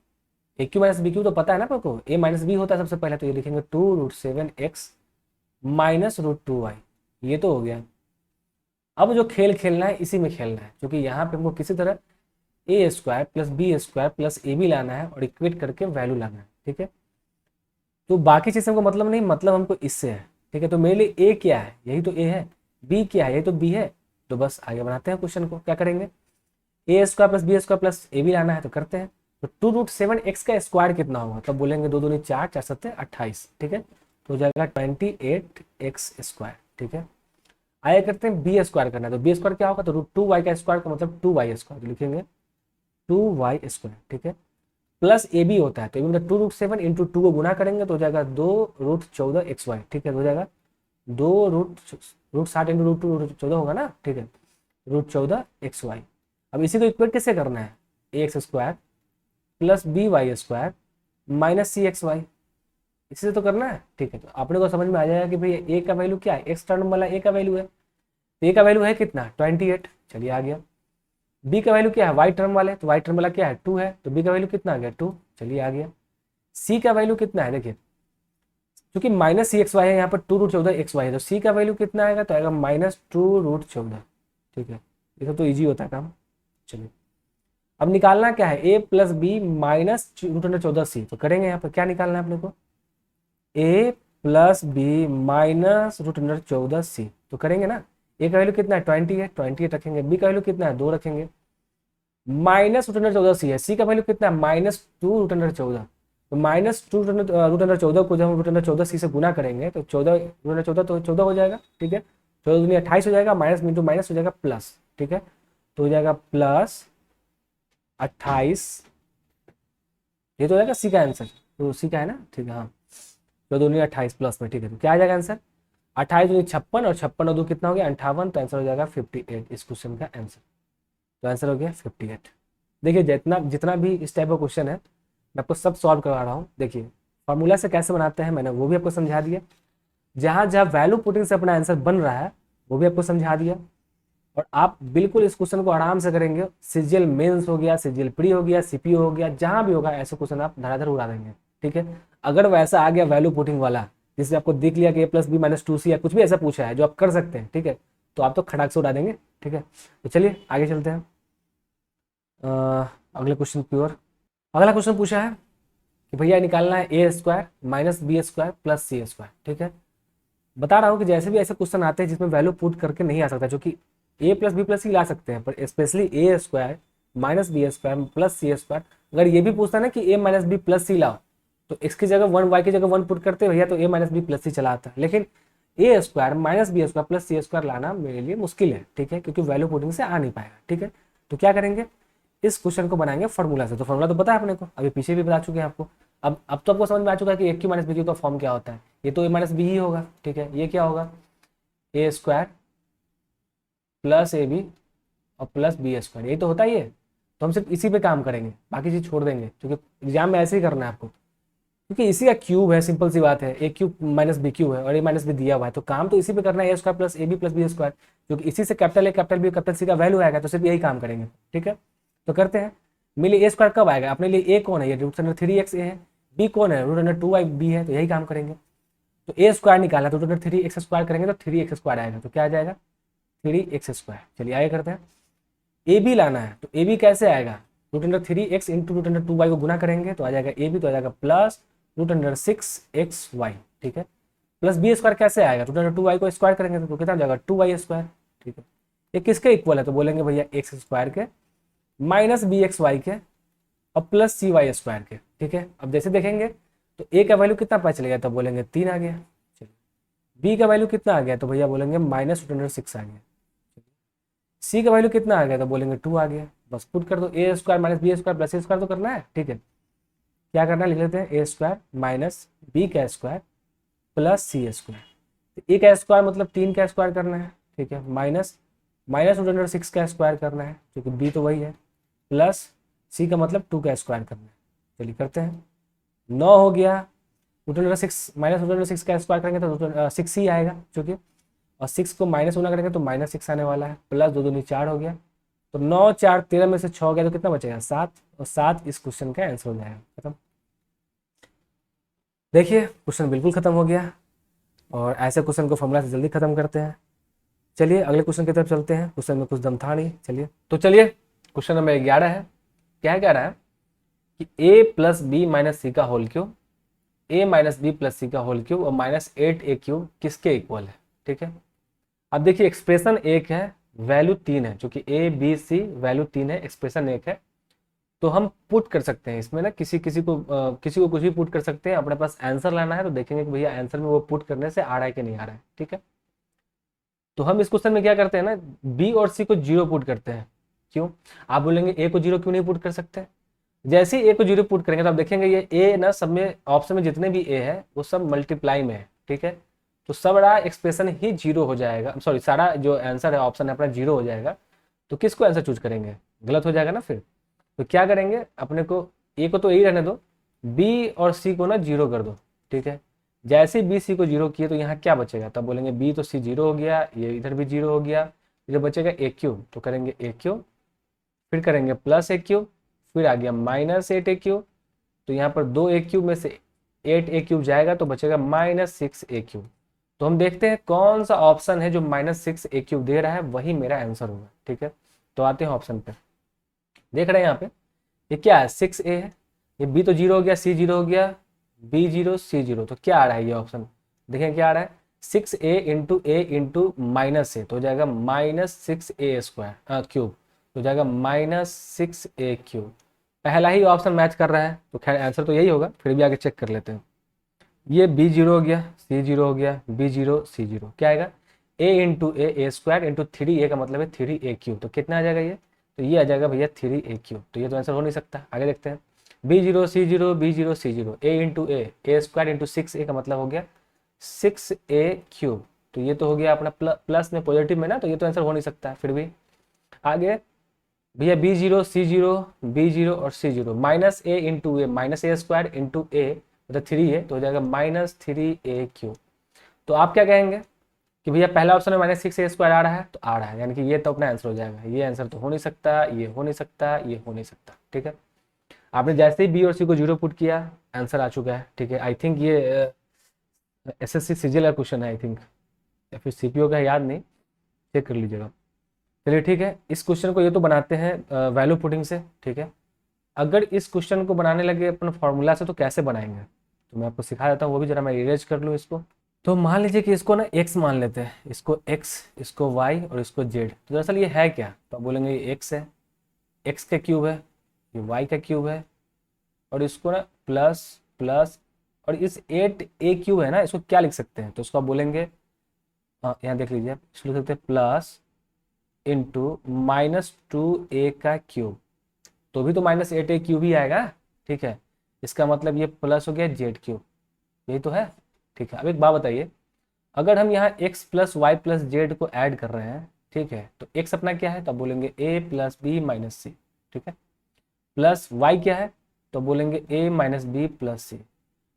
ए क्यू माइनस बी क्यू तो पता है ना आपको, ए माइनस बी होता है सबसे पहले, तो ये लिखेंगे 2√7x माइनस √2y, ये तो हो गया। अब जो खेल खेलना है इसी में खेलना है, क्योंकि यहाँ पे हमको किसी तरह A square plus B square plus A B लाना है और इक्वेट करके वैल्यू लाना है, ठीक है। तो बाकी चीज़ हमको मतलब नहीं, मतलब हमको इससे है, ठीक है। तो मेरे लिए ए क्या है, यही तो ए है, बी क्या है, यही तो बी है। तो बस आगे बढ़ाते हैं क्वेश्चन को, क्या करेंगे, A square plus B square plus A B लाना है, तो करते हैं। तो 2√7x का स्क्वायर कितना होगा, तब बोलेंगे 2 दूनी 4, 4 सत्ते 28, ठीक है। तो हो जाएगा 28x स्क्वायर, ठीक है। आगे करते हैं बी स्क्वायर करना है, तो बी स्क्वायर क्या होगा, तो √2y का स्क्वायर का मतलब 2y स्क्वायर, तो लिखेंगे 2y स्क्वायर, ठीक है। प्लस ए बी होता है, तो मतलब 2√7 इंटू 2 को गुना करेंगे तो हो जाएगा 2√14xy, ठीक है। तो हो जाएगा 2√60 इंटू √2 √14 होगा ना, ठीक है, √14xy। अब इसी को इक्वेट कैसे करना है, ax square plus B Y square minus C X Y, इसी से तो करना है, ठीक है। तो अपने को समझ में आ जाएगा कि भाई ए का वैल्यू क्या है, एक्स टर्म वाला ए का वैल्यू है, तो ए का वैल्यू है कितना 28, चलिए आ गया। बी का वैल्यू क्या है वाई टर्म वाले, तो वाई टर्म वाला क्या है 2 है, तो बी का वैल्यू कितना आ गया 2, चलिए आ गया। सी का वैल्यू कितना है, देखिए क्योंकि माइनस सी एक्स वाई है यहाँ पर 2√14xy है, तो सी का वैल्यू कितना आएगा, तो आएगा -2√14, ठीक है। ये सब तो ईजी होता है काम। चलिए अब निकालना क्या है, A plus B minus √14c, तो करेंगे यहाँ पर क्या निकालना है अपने को, ए प्लस बी माइनस √14c, तो करेंगे ना। ए का वैल्यू कितना है 20 है, 28 रखेंगे, बी का वैल्यू कितना है 2 रखेंगे, माइनस √14c है, सी का वैल्यू कितना है -2√14, तो -2√14 को जब हम √14c से गुना करेंगे तो 14 तो 14 हो जाएगा, ठीक है। 14 दूनी 28 हो जाएगा, माइनस इंटू माइनस हो जाएगा प्लस, ठीक है। तो हो जाएगा प्लस 28, ये तो हो जाएगा सी का आंसर, तो सी का है ना, ठीक है। हाँ 14 दूनी 28 प्लस में, ठीक है। तो क्या आ जाएगा आंसर, 28 दूनी 56 और 56 और 2 कितना हो गया 58, तो आंसर हो जाएगा 58, इस क्वेश्चन का आंसर। तो आंसर हो गया 58। देखिए जितना जितना भी इस टाइप का क्वेश्चन है मैं आपको सब सॉल्व करवा रहा हूँ। देखिए फार्मूला से कैसे बनाते हैं मैंने वो भी आपको समझा दिया, जहाँ जहाँ वैल्यू पुटिंग से अपना आंसर बन रहा है वो भी आपको समझा दिया, और आप बिल्कुल इस क्वेश्चन को आराम से करेंगे। सीजीएल मेंस हो गया, सीजीएल प्री हो गया, सीपीयू हो गया, जहाँ भी होगा ऐसे क्वेश्चन आप धड़ाधड़ उड़ा देंगे, ठीक है। अगर वैसा आ गया वैल्यू पुटिंग वाला जिससे आपको दिख लिया कि A plus B minus 2c या कुछ भी ऐसा पूछा है जो आप कर सकते हैं, ठीक है, तो आप तो खटाक से उड़ा देंगे, ठीक है। तो चलिए आगे चलते हैं। अगले क्वेश्चन की ओर। अगला क्वेश्चन पूछा है कि भैया निकालना है A square minus B square plus C square, ठीक है। बता रहा हूँ कि जैसे भी ऐसे क्वेश्चन आते हैं जिसमें वैल्यू पुट करके नहीं आ सकता, जो कि A plus B plus C ला सकते हैं, पर specially A square minus B square plus C square, अगर ये भी पूछता ना कि A minus B plus C लाओ तो एक्स की जगह 1 वाई की जगह 1 पुट करते भैया तो A minus B plus C चला आता है, लेकिन A square minus B square plus C square लाना मेरे लिए मुश्किल है, ठीक है, क्योंकि वैल्यू पुटिंग से आ नहीं पाएगा, ठीक है। तो क्या करेंगे, इस क्वेश्चन को बनाएंगे फॉर्मूला से। तो फॉर्मूला तो पता है अपने को, अभी पीछे भी बता चुके हैं आपको। अब तो आपको समझ में आ चुका है कि A cube minus B cube का फॉर्म क्या होता है, ये तो ए माइनस बी ही होगा, ठीक है। ये क्या होगा, ए स्क्वायर प्लस ए बी और प्लस बी स्क्वायर, यही तो होता ही है। तो हम सिर्फ इसी पे काम करेंगे, बाकी चीज छोड़ देंगे, क्योंकि एग्जाम में ऐसे ही करना है आपको, क्योंकि इसी का क्यूब है, सिंपल सी बात है, ए क्यूब माइनस बी क्यूब है और ए माइनस बी दिया हुआ है, तो काम तो इसी पे करना है, A square plus A B plus B square, क्योंकि इसी से capital A capital B capital C का वैल्यू आएगा, तो सिर्फ यही काम करेंगे, ठीक है। तो करते हैं, मेरे लिए ए स्क्वायर कब आएगा, अपने लिए ए कौन है, ये √3x ए है, बी कौन है √2y बी है, तो यही काम करेंगे। तो ए स्क्वायर निकालना तो √3x स्क्वायर करेंगे तो 3x स्क्वायर आएगा, तो क्या आ जाएगा 3x स्क्वायर। चलिए आगे करते हैं, ए बी लाना है, तो ए बी कैसे आएगा, √3x इंटू √2y को गुना करेंगे तो आ जाएगा ए बी, तो आ जाएगा प्लस √6xy, ठीक है। प्लस बी स्क्वायर कैसे आएगा, √2y को स्क्वायर करेंगे तो कितना हो जाएगा 2y स्क्वायर, ठीक है। ये किसके इक्वल है, तो बोलेंगे भैया एक्स स्क्वायर के माइनस बी एक्स वाई के और प्लस सी वाई स्क्वायर के, ठीक है। अब जैसे देखेंगे तो ए का वैल्यू कितना पता चलेगा, तो बोलेंगे 3 आ गया। चलिए बी का वैल्यू कितना आ गया, तो भैया बोलेंगे -√6 आ गया। सी का वैल्यू कितना आ गया, तो बोलेंगे 2 आ गया, बस पुट कर दो। A square minus B square plus C square तो करना है, ठीक है। क्या करना है, लिख लेते हैं ए स्क्वायर माइनस बी का स्क्वायर प्लस सी स्क्वायर। ए का स्क्वायर मतलब 3 का स्क्वायर करना है, ठीक है, माइनस माइनस रूट अंडर 6 का स्क्वायर करना है क्योंकि बी तो वही है, प्लस सी का मतलब 2 का स्क्वायर करना है। चलिए करते हैं, 9 हो गया, root under 6 minus root under 6 का स्क्वायर करेंगे तो 6 ही आएगा चूंकि, और 6 को माइनस गुना करेंगे तो माइनस 6 आने वाला है, प्लस 2 दूनी 4 हो गया, तो 9 4 13 में से 6 हो गया तो कितना बचेगा 7, और 7 इस क्वेश्चन का आंसर हो जाएगा। खत्म। देखिए क्वेश्चन बिल्कुल खत्म हो गया, और ऐसे क्वेश्चन को फॉर्मूला से जल्दी खत्म करते हैं। चलिए अगले क्वेश्चन की तरफ चलते हैं, क्वेश्चन में कुछ दम था नहीं। चलिए तो चलिए क्वेश्चन नंबर 11 है। क्या कह रहा है कि ए प्लस बी माइनस सी का होल क्यूब, ए माइनस बी प्लस सी का होल क्यूब और माइनस 8 ए क्यूब किसके इक्वल है, ठीक है। अब देखिए एक्सप्रेशन एक है, वैल्यू 3 है, चूंकि ए बी सी वैल्यू 3 है, एक्सप्रेशन एक है, तो हम पुट कर सकते हैं इसमें ना, किसी को कुछ भी पुट कर सकते हैं। अपने पास आंसर लाना है तो देखेंगे कि भैया आंसर में वो पुट करने से आ रहा है कि नहीं आ रहा है, ठीक है। तो हम इस क्वेश्चन में क्या करते हैं ना, बी और सी को 0 पुट करते हैं। क्यों, आप बोलेंगे ए को 0 क्यों नहीं पुट कर सकते। जैसे ही ए को 0 पुट करेंगे तो आप देखेंगे ये ए ना, सब में ऑप्शन में जितने भी ए है वो सब मल्टीप्लाई में है, ठीक है। तो सब बड़ा एक्सप्रेशन ही 0 हो जाएगा, सॉरी सारा जो आंसर है ऑप्शन है अपना 0 हो जाएगा। तो किसको आंसर चूज करेंगे, गलत हो जाएगा ना फिर। तो क्या करेंगे, अपने को ए को तो यही रहने दो, बी और सी को ना 0 कर दो, ठीक है। जैसे बी सी को 0 किए तो यहाँ क्या बचेगा, तब बोलेंगे बी तो सी 0 हो गया, ये इधर भी 0 हो गया, इधर बचेगा ए क्यूब, तो करेंगे ए क्यूब, फिर करेंगे प्लस ए क्यूब, फिर आ गया माइनस 8 ए क्यूब, तो यहाँ पर 2 ए क्यूब में से 8 ए क्यूब जाएगा तो बचेगा -6 ए क्यूब। तो हम देखते हैं कौन सा ऑप्शन है जो -6 ए क्यूब दे रहा है, वही मेरा आंसर होगा, ठीक है। तो आते हैं ऑप्शन पे, देख रहे हैं यहाँ पे ये क्या है, 6 ए है, ये बी तो 0 हो गया, सी 0 हो गया, बी 0 सी 0, तो क्या आ रहा है ये ऑप्शन, देखें क्या आ रहा है, 6 ए इंटू ए इंटू माइनस ए, तो हो जाएगा -6 ए क्यूब, तो हो जाएगा -6 ए क्यूब। पहला ही ऑप्शन मैच कर रहा है तो खैर आंसर तो यही होगा, फिर भी आगे चेक कर लेते हैं। ये बी 0 हो गया, सी 0 हो गया, बी 0 सी 0, क्या आएगा, ए इंटू ए स्क्वायर इंटू 3 ए का मतलब है 3 ए क्यूब, तो कितना आ जाएगा ये, तो ये आ जाएगा भैया 3 ए क्यूब, तो ये तो आंसर हो नहीं सकता। आगे देखते हैं, बी 0 सी 0 बी 0 सी 0, ए इंटू ए स्क्वायर इंटू 6 ए का मतलब हो गया 6 ए क्यूब, तो ये तो हो गया अपना प्लस में पॉजिटिव में ना, तो ये तो आंसर हो नहीं सकता है। फिर भी आगे भैया बी 0 सी 0 बी 0 और सी 0, minus A into A minus A square into ए मतलब 3 है, तो हो जाएगा -3 ए क्यूब। तो आप क्या कहेंगे कि भैया पहला ऑप्शन में -6 ए स्क्वायर आ रहा है, तो आ रहा है, यानी कि ये तो अपना आंसर हो जाएगा, ये आंसर तो हो नहीं सकता, ये हो नहीं सकता, ये हो नहीं सकता, ठीक है। आपने जैसे ही बी और सी को 0 पुट किया आंसर आ चुका है, ठीक है। आई थिंक ये एसएससी सीजीएल का क्वेश्चन है आई थिंक, या फिर सीपीओ का, याद नहीं, चेक कर लीजिएगा। चलिए ठीक है, इस क्वेश्चन को ये तो बनाते हैं वैल्यू पुटिंग से, ठीक है। अगर इस क्वेश्चन को बनाने लगे अपन फॉर्मूला से तो कैसे बनाएंगे, तो मैं आपको सिखा देता हूँ, वो भी जरा मैं इरेज कर लूँ इसको। तो मान लीजिए कि इसको ना x मान लेते हैं, इसको x, इसको y और इसको z। तो दरअसल ये है क्या, तो आप बोलेंगे ये x है, x का क्यूब है, ये y का क्यूब है, और इसको ना प्लस प्लस, और इस 8 a क्यूब है ना, इसको क्या लिख सकते हैं, तो उसको आप बोलेंगे, यहाँ देख लीजिए, इसको लिख सकते हैं प्लस इंटू -2a का क्यूब, तो भी तो -8 a क्यूब ही आएगा, ठीक है। इसका मतलब ये प्लस हो गया z क्यूब, यही तो है, ठीक है। अब एक बात बताइए, अगर हम यहाँ x plus y plus z को ऐड कर रहे हैं, ठीक है, तो x अपना क्या है, तो बोलेंगे a plus B minus C, ठीक है, प्लस y क्या है, तो बोलेंगे a minus B plus C,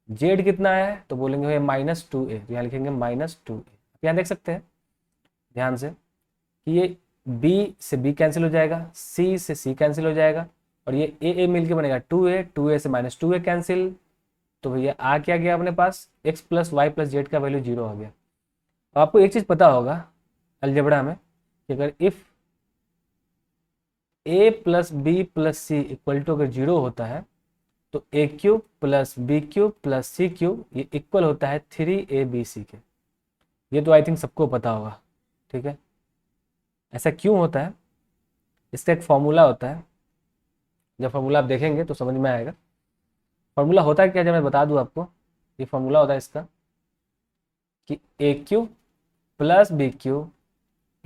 Z कितना है, तो बोलेंगे भैया -2a, तो यहाँ लिखेंगे -2a। यहाँ देख सकते हैं ध्यान से कि ये b से b कैंसिल हो जाएगा, c से c कैंसिल हो जाएगा, और ये a मिलके बनेगा 2a, 2a से -2a कैंसिल, तो भैया आ क्या गया अपने पास, x plus y plus z का वैल्यू 0 आ गया। अब आपको एक चीज पता होगा अलजेब्रा में कि अगर if a plus B plus C equal to अगर 0 होता है तो a cube plus B cube plus C cube ये इक्वल होता है 3abc के। ये तो आई थिंक सबको पता होगा, ठीक है। ऐसा क्यों होता है, इसका एक फॉर्मूला होता है, जब फॉर्मूला आप देखेंगे तो समझ में आएगा। फॉर्मूला होता है क्या, जब मैं बता दूं आपको, ये फॉर्मूला होता है इसका कि a cube plus B cube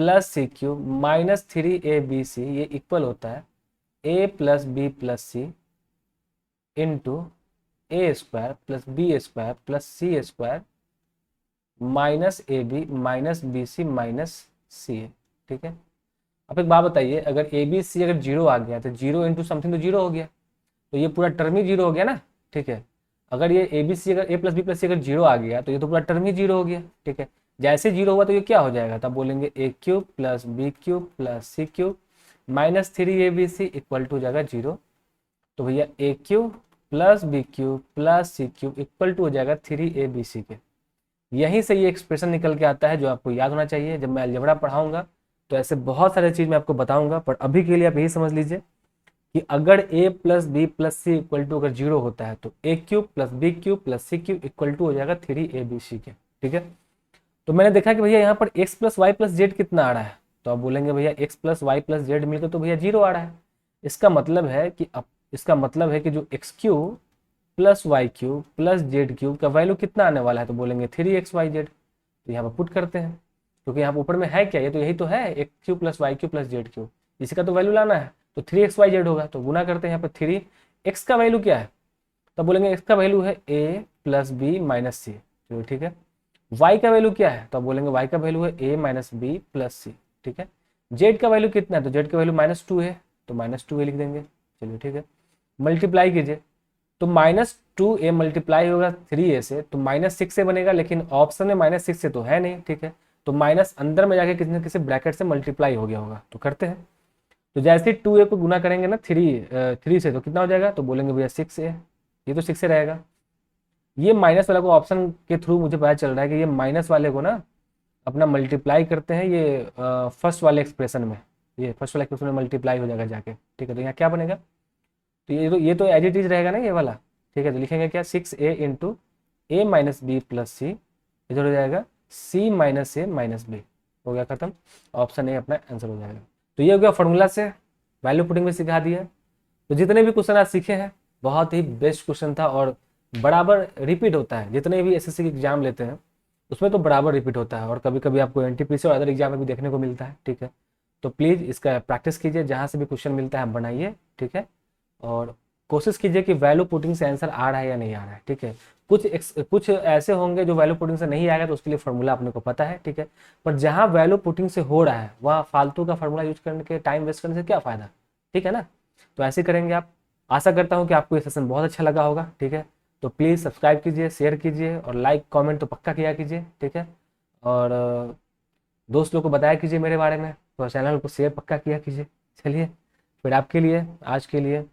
plus C cube minus 3ab/c, ये इक्वल होता है a plus B plus C into A square plus B square plus C square minus A B minus B C minus C A. ठीक है, अब एक बात बताइए, अगर ए बी सी अगर जीरो आ गया तो जीरो इंटू समथिंग तो जीरो हो गया, तो ये पूरा टर्म ही जीरो हो गया ना। ठीक है, अगर ये ए बी सी अगर ए प्लस बी प्लस सी अगर जीरो आ गया तो ये तो पूरा टर्म ही जीरो हो गया। ठीक है, जैसे जीरो हुआ तो ये क्या हो जाएगा, तब बोलेंगे A cube plus B cube plus C cube minus 3ab/c equal to हो जाएगा जीरो। तो भैया A cube plus B cube plus C cube equal to हो जाएगा 3ab/c के। यहीं से ये एक्सप्रेशन निकल के आता है जो आपको याद होना चाहिए। जब मैं अलजेब्रा पढ़ाऊंगा तो ऐसे बहुत सारे चीज़ मैं आपको बताऊंगा, पर अभी के लिए आप यही समझ लीजिए कि अगर a plus B plus C equal to अगर जीरो होता है तो A cube plus B cube plus C cube equal to हो जाएगा 3ab/c के। ठीक है, तो मैंने देखा कि भैया यहाँ पर x plus y plus z कितना आ रहा है, तो आप बोलेंगे भैया x plus y plus z मिलकर तो भैया जीरो आ रहा है। इसका मतलब है कि जो x cube plus y cube plus z cube का वैल्यू कितना आने वाला है, तो बोलेंगे 3xyz। तो यहाँ पर पुट करते हैं, क्योंकि यहाँ पर ऊपर में है क्या, ये तो यही तो है x cube plus y cube plus z cube, इसी का तो वैल्यू लाना है, तो 3xyz होगा। तो गुना करते हैं यहाँ पर 3x का वैल्यू क्या है, तब बोलेंगे x का वैल्यू है a प्लस बी माइनस सी। चलो ठीक है, y का वैल्यू क्या है, तो आप बोलेंगे y का वैल्यू है a माइनस बी प्लस सी। ठीक है, z का वैल्यू कितना है, तो z का वैल्यू -2 है, तो -2a लिख देंगे। चलिए ठीक है, मल्टीप्लाई कीजिए, तो -2a मल्टीप्लाई होगा 3a से तो -6a बनेगा, लेकिन ऑप्शन में -6 तो है नहीं। ठीक है, तो माइनस अंदर में जाके किसी न किसी ब्रैकेट से मल्टीप्लाई हो गया होगा, तो करते हैं। तो जैसे ही 2a को गुना करेंगे ना 3 से, तो कितना हो जाएगा, तो बोलेंगे भैया 6a, ये तो 6 रहेगा। ये माइनस वाला को ऑप्शन के थ्रू मुझे पता चल रहा है कि ये माइनस वाले को ना अपना मल्टीप्लाई करते हैं ये फर्स्ट वाले एक्सप्रेशन में, ये फर्स्ट वाले एक्सप्रेशन में मल्टीप्लाई हो जाएगा जाके। ठीक है, तो यहाँ क्या बनेगा, तो ये तो एज इट इज रहेगा ना ये वाला। ठीक है, तो लिखेंगे क्या 6a into A minus B plus सी, इधर हो जाएगा c माइनस ए माइनस बी, हो गया खत्म। ऑप्शन ए अपना आंसर हो जाएगा। तो ये हो गया फॉर्मूला से वैल्यू पुटिंग भी सिखा दिया। तो जितने भी क्वेश्चन आज सीखे हैं बहुत ही बेस्ट क्वेश्चन था और बराबर रिपीट होता है, जितने भी एसएससी के एग्जाम लेते हैं उसमें तो बराबर रिपीट होता है, और कभी कभी आपको एनटीपीसी और अदर एग्जाम में भी देखने को मिलता है। ठीक है, तो प्लीज़ इसका प्रैक्टिस कीजिए, जहाँ से भी क्वेश्चन मिलता है आप बनाइए। ठीक है, और कोशिश कीजिए कि वैल्यू पुटिंग से आंसर आ रहा है या नहीं आ रहा है। ठीक है, कुछ ऐसे होंगे जो वैल्यू पुटिंग से नहीं आएगा, तो उसके लिए फॉर्मूला अपने को पता है। ठीक है, पर जहाँ वैल्यू पुटिंग से हो रहा है वहाँ फालतू का फॉर्मूला यूज करने के टाइम वेस्ट करने से क्या फ़ायदा। ठीक है ना, तो ऐसे करेंगे आप। आशा करता हूँ कि आपको ये सेशन बहुत अच्छा लगा होगा। ठीक है, तो प्लीज़ सब्सक्राइब कीजिए, शेयर कीजिए और लाइक कमेंट तो पक्का किया कीजिए। ठीक है, और दोस्त लोग को बताया कीजिए मेरे बारे में, और चैनल को शेयर पक्का किया कीजिए। चलिए फिर आपके लिए आज के लिए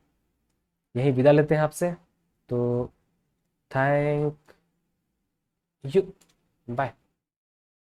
यही विदा लेते हैं आपसे। तो थैंक यू, बाय।